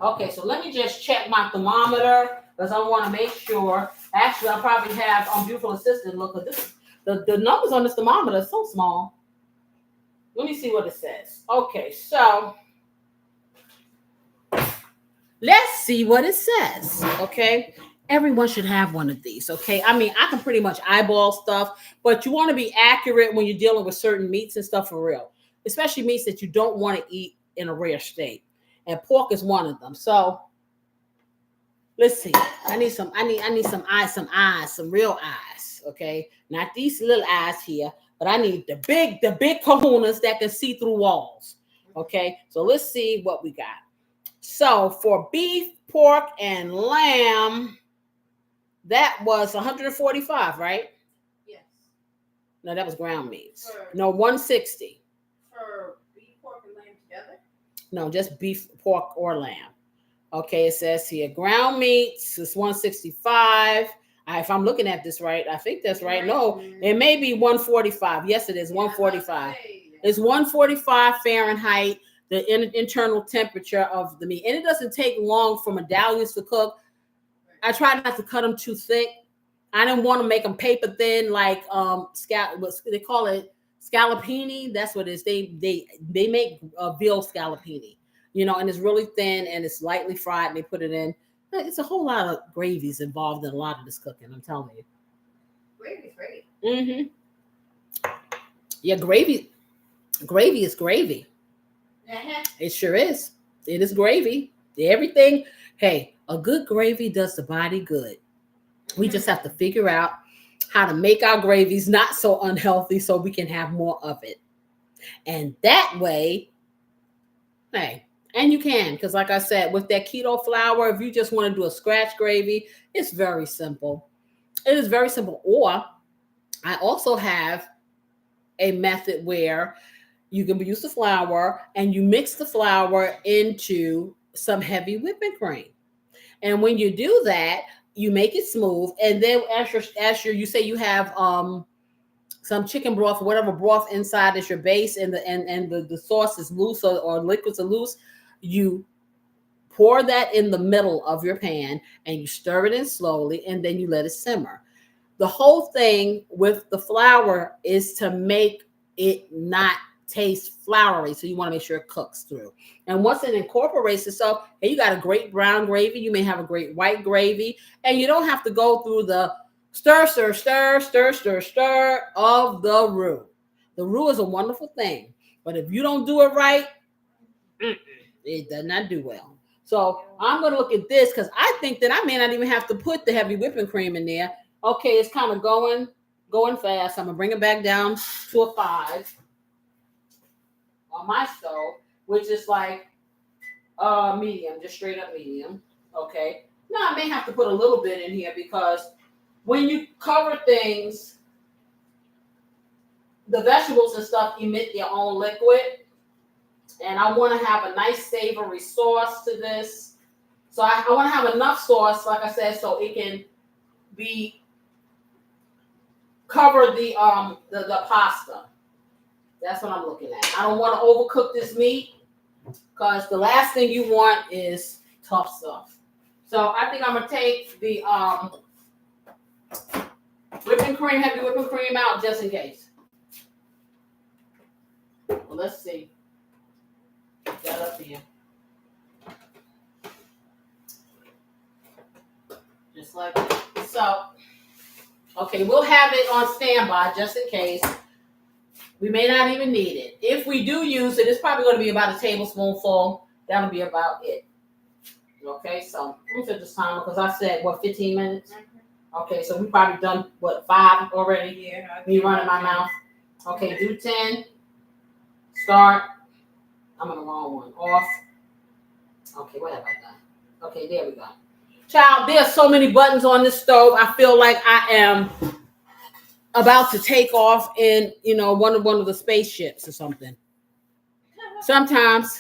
Okay, so let me just check my thermometer because I want to make sure. Actually, I'll probably have beautiful assistant look at this. The numbers on this thermometer are so small. Let me see what it says. Okay, so let's see what it says. Okay, everyone should have one of these. Okay, I mean, I can pretty much eyeball stuff, but you want to be accurate when you're dealing with certain meats and stuff for real, especially meats that you don't want to eat in a rare state. And pork is one of them. So let's see. I need some eyes, some real eyes. Okay, not these little eyes here, but I need the big kahunas that can see through walls. Okay, so let's see what we got. So for beef, pork, and lamb, that was 145, right? Yes. No, that was ground meats. No, 160. For beef, pork, and lamb together? No, just beef, pork, or lamb. Okay, it says here ground meats is 165. If I'm looking at this right, I think that's right. No, it may be 145. Yes, it is 145. It's 145 Fahrenheit, the internal temperature of the meat. And it doesn't take long for medallions to cook. I try not to cut them too thick. I didn't want to make them paper thin like they call it scallopini. That's what it is. They make veal scallopini. You know, and it's really thin and it's lightly fried and they put it in. It's a whole lot of gravies involved in a lot of this cooking, I'm telling you. Gravy's great. Mm-hmm. Yeah, gravy is gravy. Uh-huh. It sure is. It is gravy. Everything. Hey, a good gravy does the body good. We just have to figure out how to make our gravies not so unhealthy so we can have more of it. And that way, hey, and you can, because like I said, with that keto flour, if you just want to do a scratch gravy, it's very simple. It is very simple. Or I also have a method where you can use the flour and you mix the flour into some heavy whipping cream. And when you do that, you make it smooth. And then you say you have some chicken broth, whatever broth inside is your base, and the sauce is loose or liquids are loose, you pour that in the middle of your pan and you stir it in slowly and then you let it simmer. The whole thing with the flour is to make it not taste floury. So you want to make sure it cooks through. And once it incorporates itself, and you got a great brown gravy, you may have a great white gravy, and you don't have to go through the stir of the roux. The roux is a wonderful thing, but if you don't do it right, it does not do well. So I'm going to look at this because I think that I may not even have to put the heavy whipping cream in there. Okay, it's kind of going fast. I'm going to bring it back down to a 5 on my stove, which is like medium, just straight up medium. Okay. Now I may have to put a little bit in here because when you cover things, the vegetables and stuff emit their own liquid. And I want to have a nice savory sauce to this. So I want to have enough sauce, like I said, so it can be cover the pasta. That's what I'm looking at. I don't want to overcook this meat because the last thing you want is tough stuff. So I think I'm gonna take the whipping cream, heavy whipping cream out just in case. Well, let's see. Put that up here. Just like that. So, okay, we'll have it on standby just in case. We may not even need it. If we do use it, it's probably going to be about a tablespoonful. That'll be about it. Okay, so let me set this timer because I said, 15 minutes? Okay, so we probably done, 5 already? Yeah. Me running my mouth. Okay, do 10. Start. I'm on the wrong one. Off. Okay, what have I done? Okay, there we go. Child, there's so many buttons on this stove. I feel like I am about to take off in, one of the spaceships or something. Sometimes,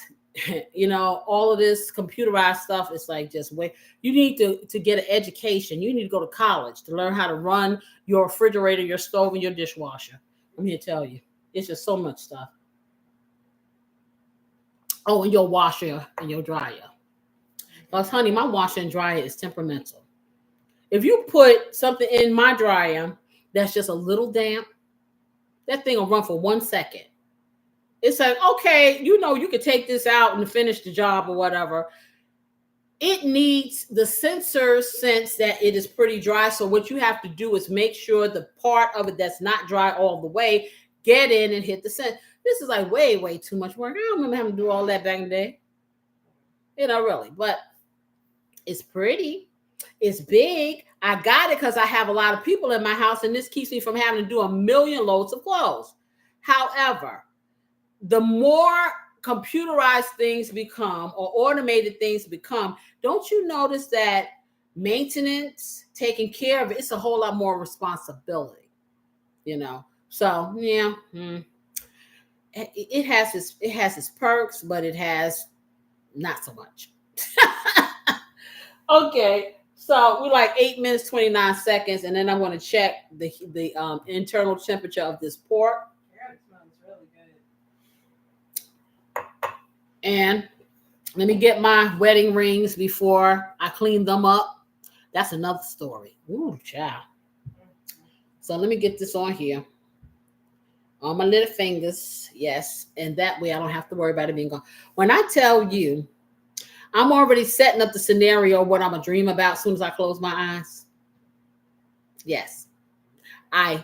all of this computerized stuff is like just wait. You need to get an education. You need to go to college to learn how to run your refrigerator, your stove, and your dishwasher. I'm here to tell you. It's just so much stuff. Oh, and your washer and your dryer. Because, honey, my washer and dryer is temperamental. If you put something in my dryer that's just a little damp, that thing will run for 1 second. It's like, okay, you can take this out and finish the job or whatever. It needs the sensor sense that it is pretty dry. So what you have to do is make sure the part of it that's not dry all the way, get in and hit the sensor. This is like way, way too much work. I don't remember having to do all that back in the day. Really. But it's pretty. It's big. I got it because I have a lot of people in my house, and this keeps me from having to do a million loads of clothes. However, the more computerized things become or automated things become, don't you notice that maintenance, taking care of it, it's a whole lot more responsibility, So yeah, it has its perks, but it has not so much. Okay, so we're like 8 minutes 29 seconds, and then I'm going to check the internal temperature of this pork. Yeah, it smells really good. And let me get my wedding rings before I clean them up. That's another story. Ooh, child. So let me get this on here. On my little fingers, yes, and that way I don't have to worry about it being gone. When I tell you, I'm already setting up the scenario what I'm gonna dream about as soon as I close my eyes. Yes, I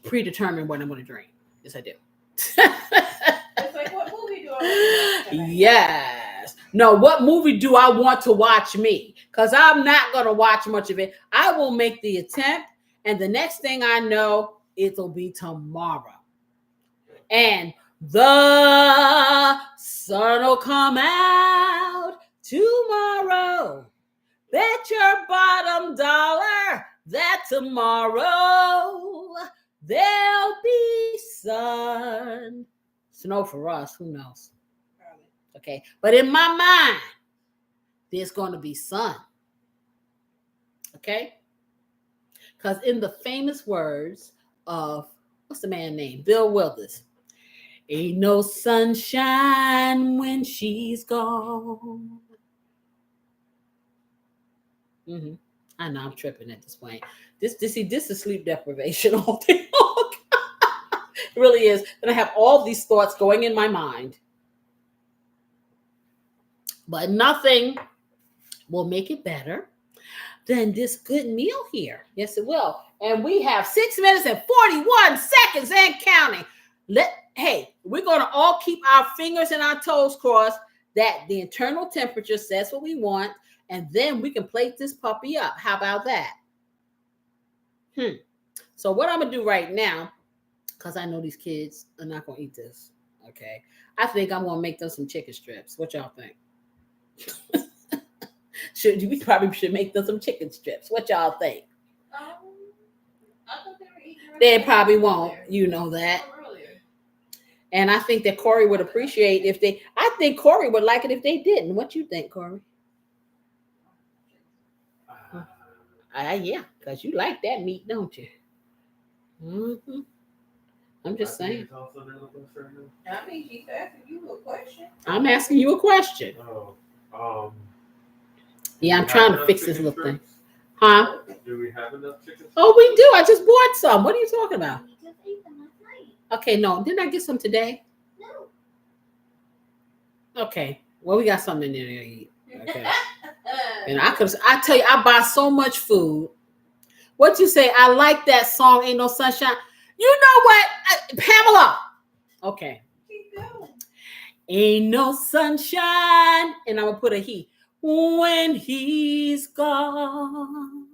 predetermine what I'm gonna dream. Yes, I do. It's like, what movie do I want to watch? Yes. No, what movie do I want to watch me? Because I'm not gonna watch much of it. I will make the attempt, and the next thing I know, it'll be tomorrow. And the sun will come out tomorrow. Bet your bottom dollar that tomorrow there'll be sun. Snow for us, who knows? Okay, but in my mind, there's going to be sun. Okay? Because in the famous words of, what's the man name? Bill Withers. Ain't no sunshine when she's gone. Mm-hmm. I know I'm tripping at this point. This is sleep deprivation all day long. It really is. And I have all these thoughts going in my mind. But nothing will make it better than this good meal here. Yes, it will. And we have 6 minutes and 41 seconds and counting. Hey, we're going to all keep our fingers and our toes crossed that the internal temperature says what we want, and then we can plate this puppy up. How about that? So what I'm going to do right now, because I know these kids are not going to eat this, okay? I think I'm going to make them some chicken strips. What y'all think? We probably should make them some chicken strips. What y'all think? I thought they were eating. They probably won't. You know that. And I think that Corey would appreciate I think Corey would like it if they didn't. What you think, Corey? Yeah, because you like that meat, don't you? Mm-hmm. I'm just saying. I mean, she's asking you a question. I'm asking you a question. Oh, Yeah, I'm trying to fix this little thing. Huh? Do we have enough chicken? Oh, we do. I just bought some. What are you talking about? We just ate them last night. Okay, no. Didn't I get some today? No. Okay. Well, we got something in there to eat. Okay. And I tell you, I buy so much food. What you say? I like that song, Ain't No Sunshine. You know what? Pamela. Okay. Keep going. Ain't no sunshine. And I'm going to put a he. When he's gone.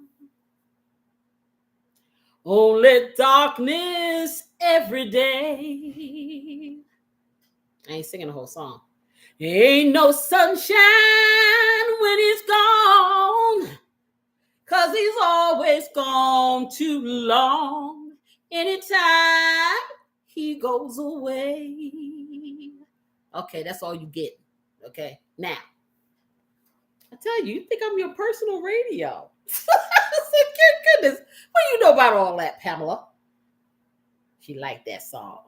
Only darkness every day. I ain't singing the whole song. Ain't no sunshine when he's gone. 'Cause he's always gone too long. Anytime he goes away. Okay, that's all you get. Okay, now. I tell you, you think I'm your personal radio. Good goodness. What do you know about all that, Pamela? She liked that song.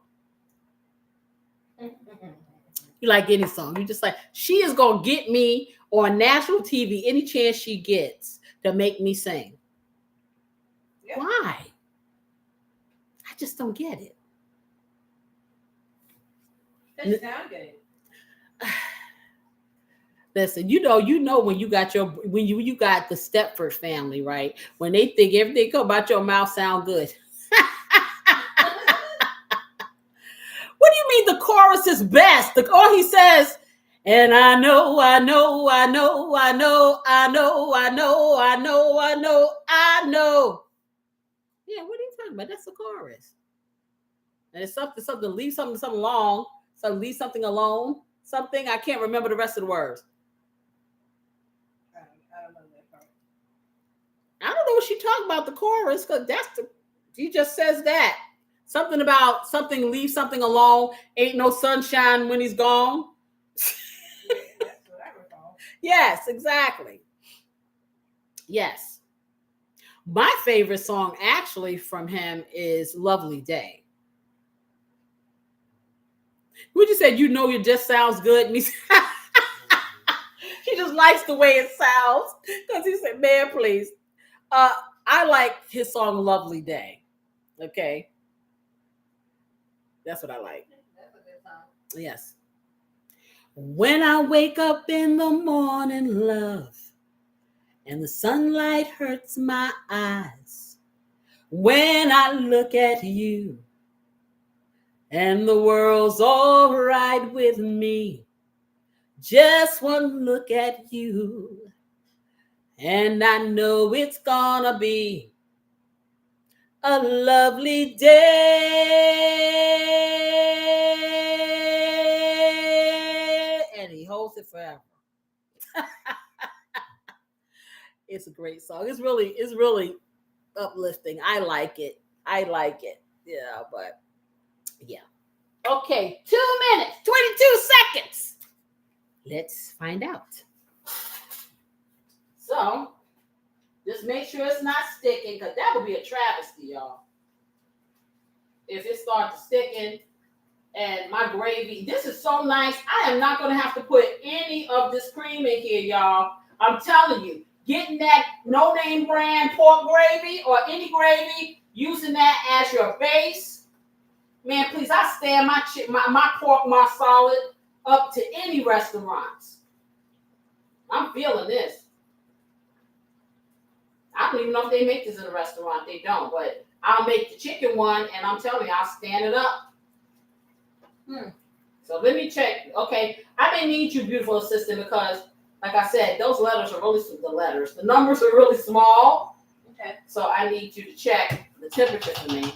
You like any song. You just like, she is going to get me on national TV any chance she gets to make me sing. Yep. Why? I just don't get it. That sound good. Listen, you know when you got the Stepford family, right? When they think everything come out your mouth sound good. What do you mean the chorus is best? All he says, and I know. Yeah, what are you talking about? That's the chorus. And it's something, leave something long. So leave something alone. Something, I can't remember the rest of the words. I don't know that part. I don't know what she talking about the chorus, because he just says that. Something about something, leave something alone. Ain't no sunshine when he's gone. Yeah, that's what I recall. Yes, exactly. Yes. My favorite song actually from him is Lovely Day. Would you say, it just sounds good? And he just likes the way it sounds. Because he said, man, please. I like his song Lovely Day. Okay. That's what I like. That's a good song. Yes. When I wake up in the morning, love, and the sunlight hurts my eyes. When I look at you, and the world's all right with me. Just one look at you, and I know it's gonna be a lovely day. And he holds it forever. It's a great song. It's really uplifting. I like it. Yeah, but yeah. Okay, 2 minutes, 22 seconds. Let's find out. So, just make sure it's not sticking, because that would be a travesty, y'all. If it starts sticking and my gravy, this is so nice. I am not going to have to put any of this cream in here, y'all. I'm telling you, getting that no-name brand pork gravy or any gravy, using that as your base. Man, please, I stand my pork marsala up to any restaurants. I'm feeling this. I don't even know if they make this in a restaurant. They don't, but I'll make the chicken one, and I'm telling you, I'll stand it up. So let me check. Okay, I may need you, beautiful assistant, because, like I said, those letters are really the numbers are really small. Okay. So I need you to check the temperature for me.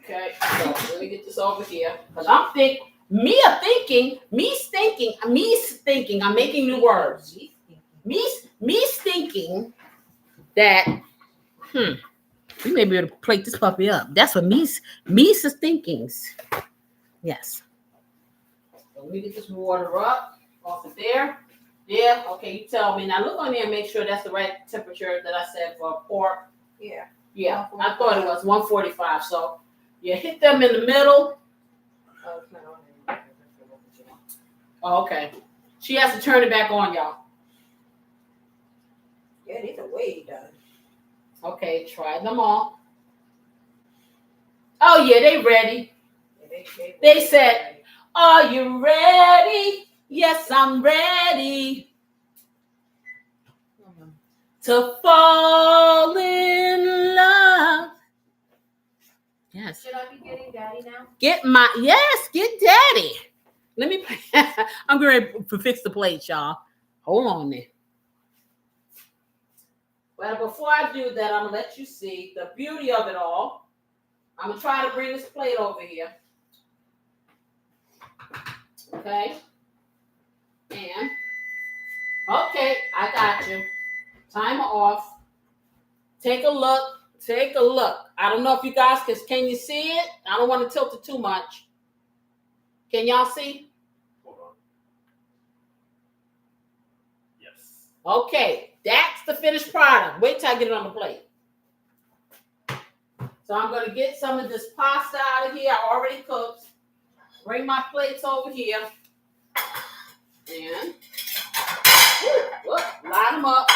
Okay, so let me get this over here. Because I'm thinking, I'm making new words. Me thinking that, we may be able to plate this puppy up. That's what me's thinkings. Yes. So let me get this water up off of there. Yeah, okay, you tell me. Now look on there and make sure that's the right temperature that I said for pork. Yeah. Yeah, I thought it was 145. So you hit them in the middle. Oh, okay. She has to turn it back on, y'all. Yeah, these are way done. Okay, try them all. Oh yeah, they ready. They said, "Are you ready?" Yes, I'm ready to fall in love. Yes. Should I be getting daddy now? Get daddy. Let me. I'm going to fix the plate, y'all. Hold on there. Well, before I do that, I'm gonna let you see the beauty of it all. I'm gonna try to bring this plate over here. Okay. And okay, I got you. Timer off. Take a look. Take a look. I don't know if you guys can you see it? I don't want to tilt it too much. Can y'all see? Hold on. Yes. Okay, that's the finished product. Wait till I get it on the plate. So I'm going to get some of this pasta out of here. I already cooked. Bring my plates over here. And line them up.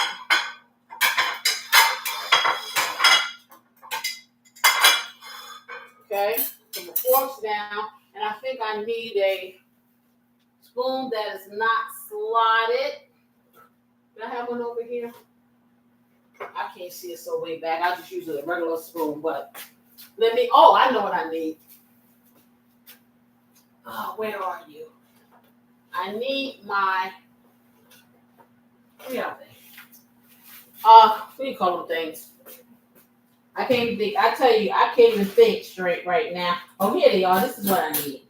Okay, put my forks down. And I think I need a spoon that is not slotted. Do I have one over here? I can't see it so way back. I just use a regular spoon, but I know what I need. Oh, where are you? I need my, where are they? What do you call them things? I can't even think. I tell you, I can't even think straight right now. Oh, here they are. This is what I need.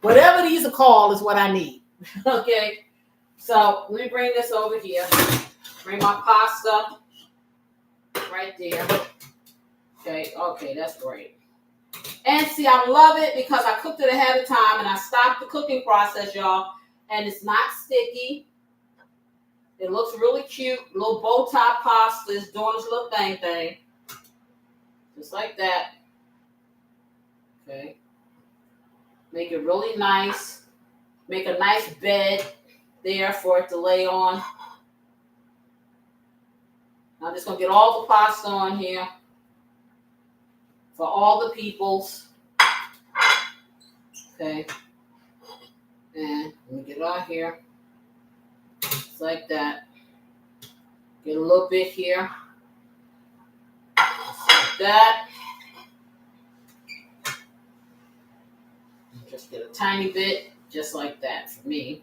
Whatever these are called is what I need. Okay. So let me bring this over here. Bring my pasta right there. Okay, that's great. And see, I love it because I cooked it ahead of time and I stopped the cooking process, y'all. And it's not sticky. It looks really cute. Little bow tie pasta is doing its little thing. Just like that. Okay. Make it really nice. Make a nice bed there for it to lay on. I'm just going to get all the pasta on here for all the peoples. Okay. And let me get it on here. Just like that. Get a little bit here. Just like that. Just get a tiny bit, just like that for me.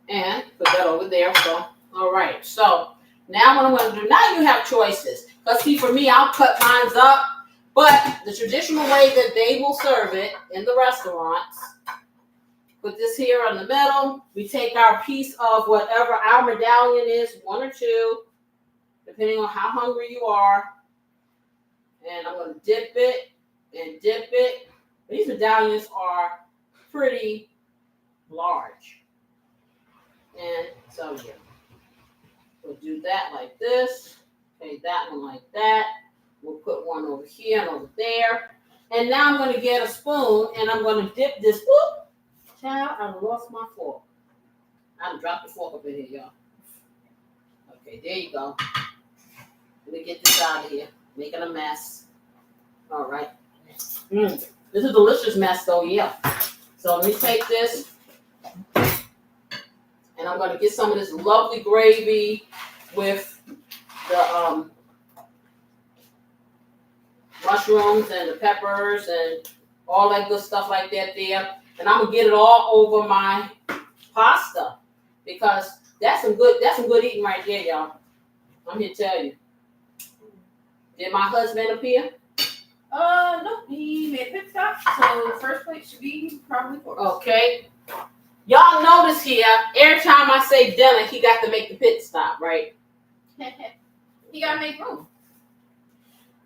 And put that over there. So, all right. So, now what I'm going to do, now you have choices. Because see, for me, I'll cut mine up. But the traditional way that they will serve it in the restaurants, put this here in the middle. We take our piece of whatever our medallion is, 1 or 2, depending on how hungry you are. And I'm going to dip it and dip it. These medallions are pretty large. And so, yeah. We'll do that like this. Okay, that one like that. We'll put one over here and over there. And now I'm going to get a spoon and I'm going to dip this. Whoop! Child, I lost my fork. I dropped the fork up in here, y'all. Okay, there you go. Let me get this out of here. Making a mess. All right. This is a delicious mess, though, yeah. So let me take this. And I'm going to get some of this lovely gravy with the mushrooms and the peppers and all that good stuff like that there. And I'm going to get it all over my pasta because that's some good eating right there, y'all. I'm here to tell you. Did my husband appear? No, he made a pit stop, so first plate should be probably for us. Okay. Y'all notice here, every time I say dinner, he got to make the pit stop, right? He gotta make room.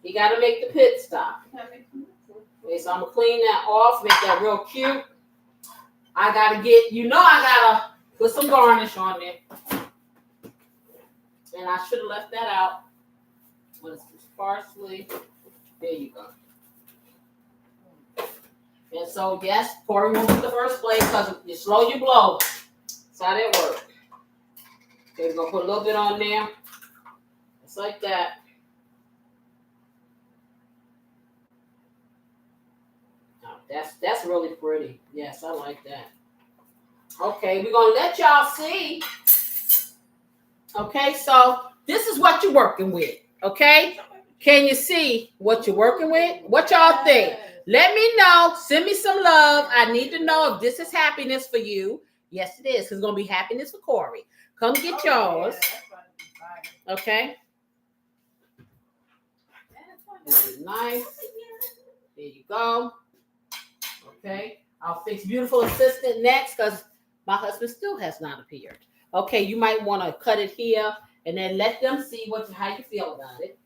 He got to make the pit stop. Okay, so I'm going to clean that off, make that real cute. I got to put some garnish on there. And I should have left that out. What is this? Parsley. There you go. And so, yes, Corey won't do the first plate because you slow your blow. That's how that works. Okay, we're gonna put a little bit on there. Just like that. Now, that's really pretty. Yes, I like that. Okay, we're gonna let y'all see. Okay, so this is what you're working with. Okay, can you see what you're working with? What y'all think? Let me know. Send me some love. I need to know if this is happiness for you. Yes, it is. It's going to be happiness for Corey. Come get yours. Okay. This is nice. There you go. Okay. I'll fix beautiful assistant next because my husband still has not appeared. Okay. You might want to cut it here and then let them see how you feel about it.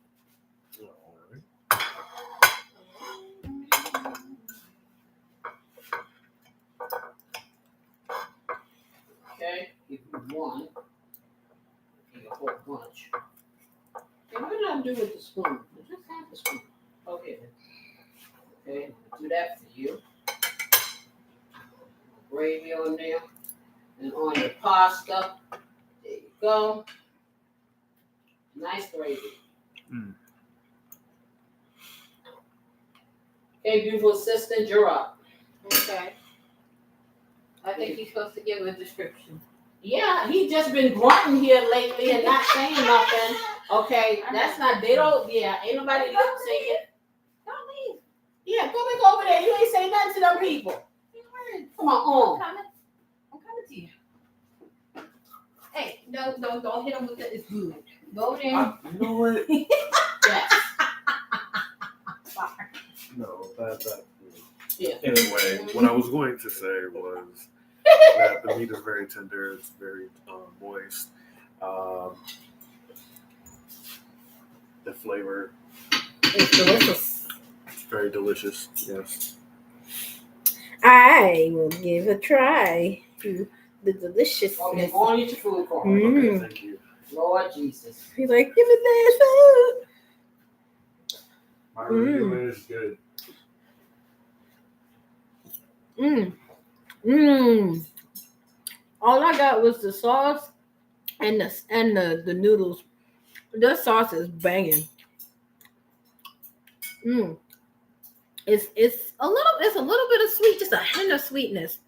Okay, give you one. Give you a whole bunch. Okay, what did I do with the spoon? I just have the spoon. Okay. Okay, do that for you. Gravy on there. And on your pasta. There you go. Nice gravy. Mm. Okay, beautiful assistant, you're up. Okay. I think he's supposed to give a description. Yeah, he just been grunting here lately and not saying nothing. Okay, that's not, they don't, yeah, ain't nobody saying it. Don't leave. Yeah, go back over there. You ain't saying nothing to them people. Come on, I'm coming to you. Hey, don't hit him with it. It's good. Go over there. You know what? Yes. No, that. Yeah. Anyway, what I was going to say was that the meat is very tender. It's very moist. The flavor. It's delicious. It's very delicious. Yes. I will give a try to the deliciousness. Okay, go on, eat your food, Carl. Okay, thank you. Lord Jesus. He's like, give me that food. My review is good. All I got was the sauce and the noodles. The sauce is banging. It's a little bit of sweet, just a hint of sweetness.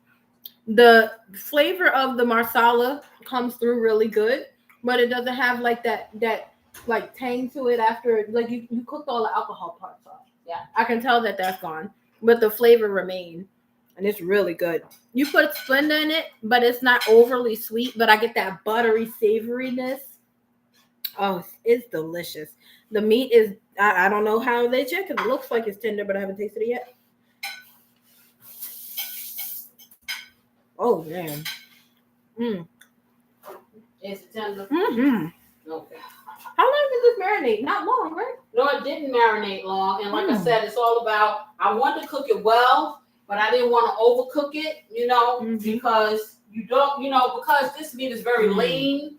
The flavor of the marsala comes through really good, but it doesn't have like that like tang to it after like you cooked all the alcohol parts off. Yeah, I can tell that that's gone, but the flavor remains. And it's really good. You put Splenda in it, but it's not overly sweet. But I get that buttery savoriness. Oh, it's delicious. The meat is, I don't know how they check it. It looks like it's tender, but I haven't tasted it yet. Oh, man. Is it tender? Mm-hmm. Okay. How long did this marinate? Not long, right? No, it didn't marinate long. And like I said, it's all about, I wanted to cook it well, but I didn't want to overcook it, because you don't, because this meat is very lean.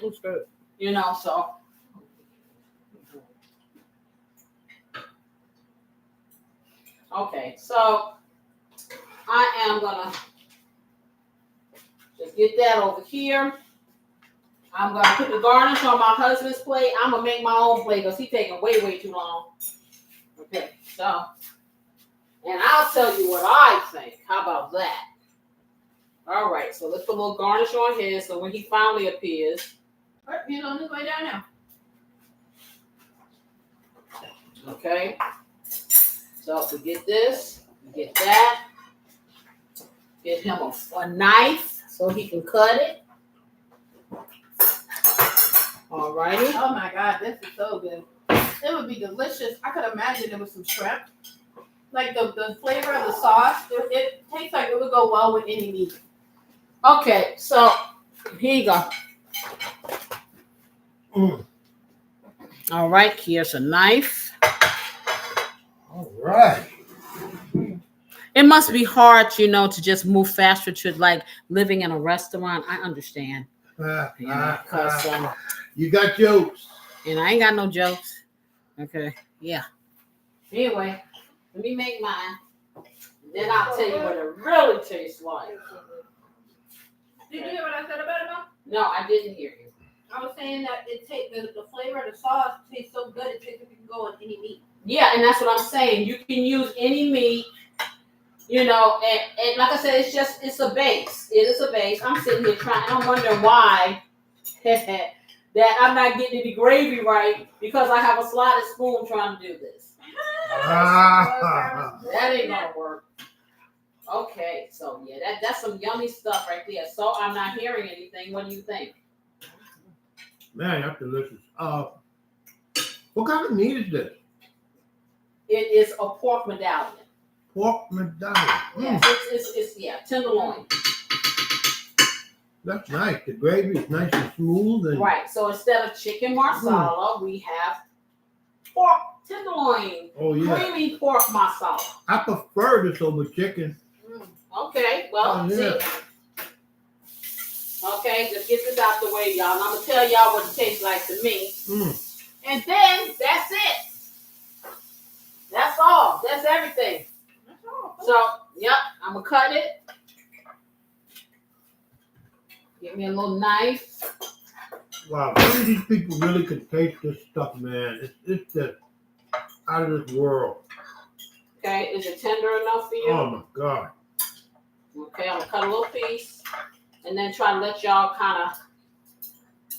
It's good. So. Okay, so I am going to just get that over here. I'm going to put the garnish on my husband's plate. I'm going to make my own plate because he's taking way, way too long. Okay, so. And I'll tell you what I think. How about that? All right, so let's put a little garnish on his so when he finally appears. He's on his way down now. Okay. So if we get this, we get that. Get him a knife so he can cut it. All righty. Oh my God, this is so good. It would be delicious. I could imagine it with some shrimp. Like the flavor of the sauce, it tastes like it would go well with any meat. Okay, so here you go. All right, here's a knife. All right. It must be hard, to just move faster to like living in a restaurant. I understand. You got jokes. And I ain't got no jokes. Okay. Yeah. Anyway, let me make mine. Then I'll tell you what it really tastes like. Did you hear what I said about it, Mom? No, I didn't hear you. I was saying that it tastes the flavor of the sauce tastes so good. It tastes like it can go on any meat. Yeah, and that's what I'm saying. You can use any meat, and like I said, it's a base. It is a base. I'm sitting here trying. I'm wondering why that I'm not getting any gravy right because I have a slotted spoon trying to do this. That ain't gonna work. Okay, so yeah, that's some yummy stuff right there. So I'm not hearing anything. What do you think? Man, that's delicious. What kind of meat is this? It is a pork medallion. Pork medallion. Yes, it's tenderloin. That's nice. The gravy is nice and smooth. And Right. So instead of chicken marsala, we have pork tenderloin. Oh yeah. Creamy pork marsala. I prefer this over chicken. Okay. Well, yeah. see. Okay, just get this out the way, y'all. And I'm gonna tell y'all what it tastes like to me. And then that's it. That's all. That's everything. That's all. So, yep, I'm gonna cut it. Give me a little knife. Wow, none of these people really could taste this stuff, man. It's just out of this world. Okay, is it tender enough for you? Oh my God. Okay, I'm gonna cut a little piece and then try to let y'all kind of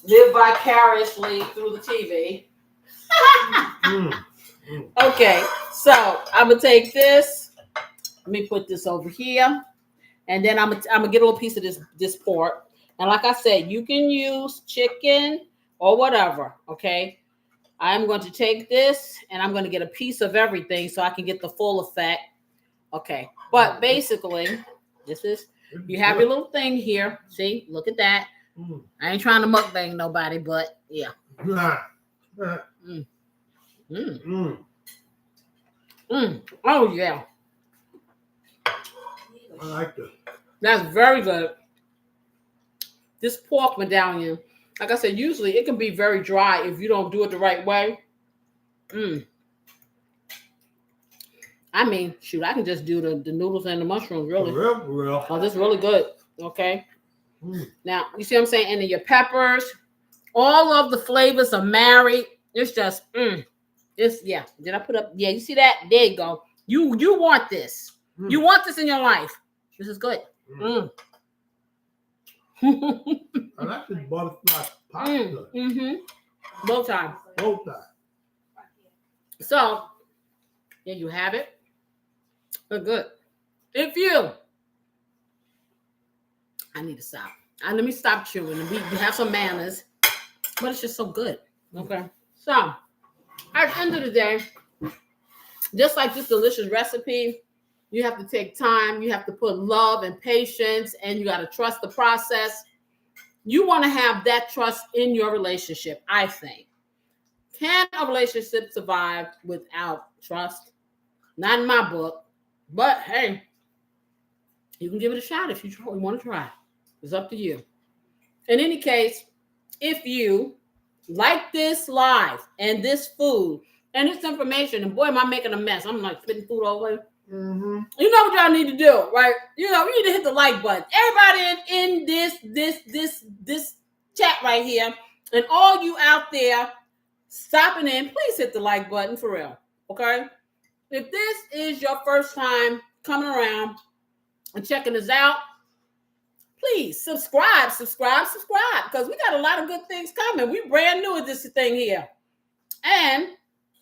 live vicariously through the TV. Okay, so I'm gonna take this. Let me put this over here, and then I'm gonna get a little piece of this pork. And like I said, you can use chicken or whatever. Okay, I'm going to take this and I'm going to get a piece of everything so I can get the full effect. Okay, but basically, this is you have your little thing here. See, look at that. I ain't trying to mukbang nobody, but yeah. Oh yeah. I like this. That's very good. This pork medallion, like I said, usually it can be very dry if you don't do it the right way. I mean, shoot, I can just do the noodles and the mushrooms, really. For real. Oh, this is really good. Okay. Now, you see what I'm saying? And then your peppers, all of the flavors are married. It's just, it's, yeah. Did I put up? Yeah, you see that? There you go. You want this. You want this in your life. This is good. I like this butterfly pasta. Both times. Both sides. So, there you have it. But good. I need to stop. Let me stop chewing. We have some manners, but it's just so good. Okay. So, at the end of the day, just like this delicious recipe, you have to take time. You have to put love and patience, and you got to trust the process. You want to have that trust in your relationship, I think. Can a relationship survive without trust? Not in my book. But, hey, you can give it a shot if you want to try. It's up to you. In any case, if you like this live and this food and this information, and boy, am I making a mess. I'm like spitting food all over. You know what y'all need to do, right? You need to hit the like button. Everybody in this chat right here, and all you out there stopping in, please hit the like button for real, okay? If this is your first time coming around and checking us out, please subscribe, because we got a lot of good things coming. We brand new at this thing here. And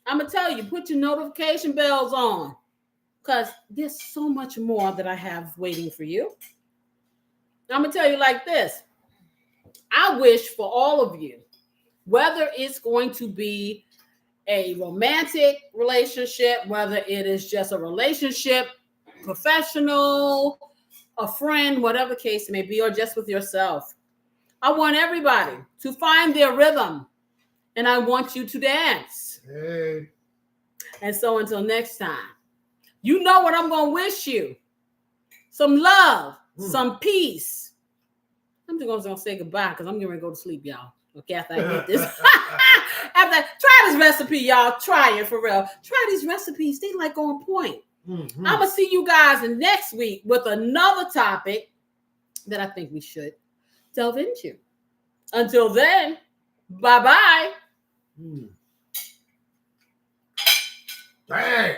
I'm going to tell you, put your notification bells on, because there's so much more that I have waiting for you. I'm going to tell you like this. I wish for all of you, whether it's going to be a romantic relationship, whether it is just a relationship, professional, a friend, whatever the case may be, or just with yourself. I want everybody to find their rhythm, and I want you to dance. Hey. And so until next time, you know what I'm going to wish you. Some love, some peace. I'm just going to say goodbye because I'm getting ready to go to sleep, y'all. Okay, after I get this. Try this recipe, y'all. Try it for real. Try these recipes. They like on point. Mm-hmm. I'm going to see you guys next week with another topic that I think we should delve into. Until then, bye-bye. Dang.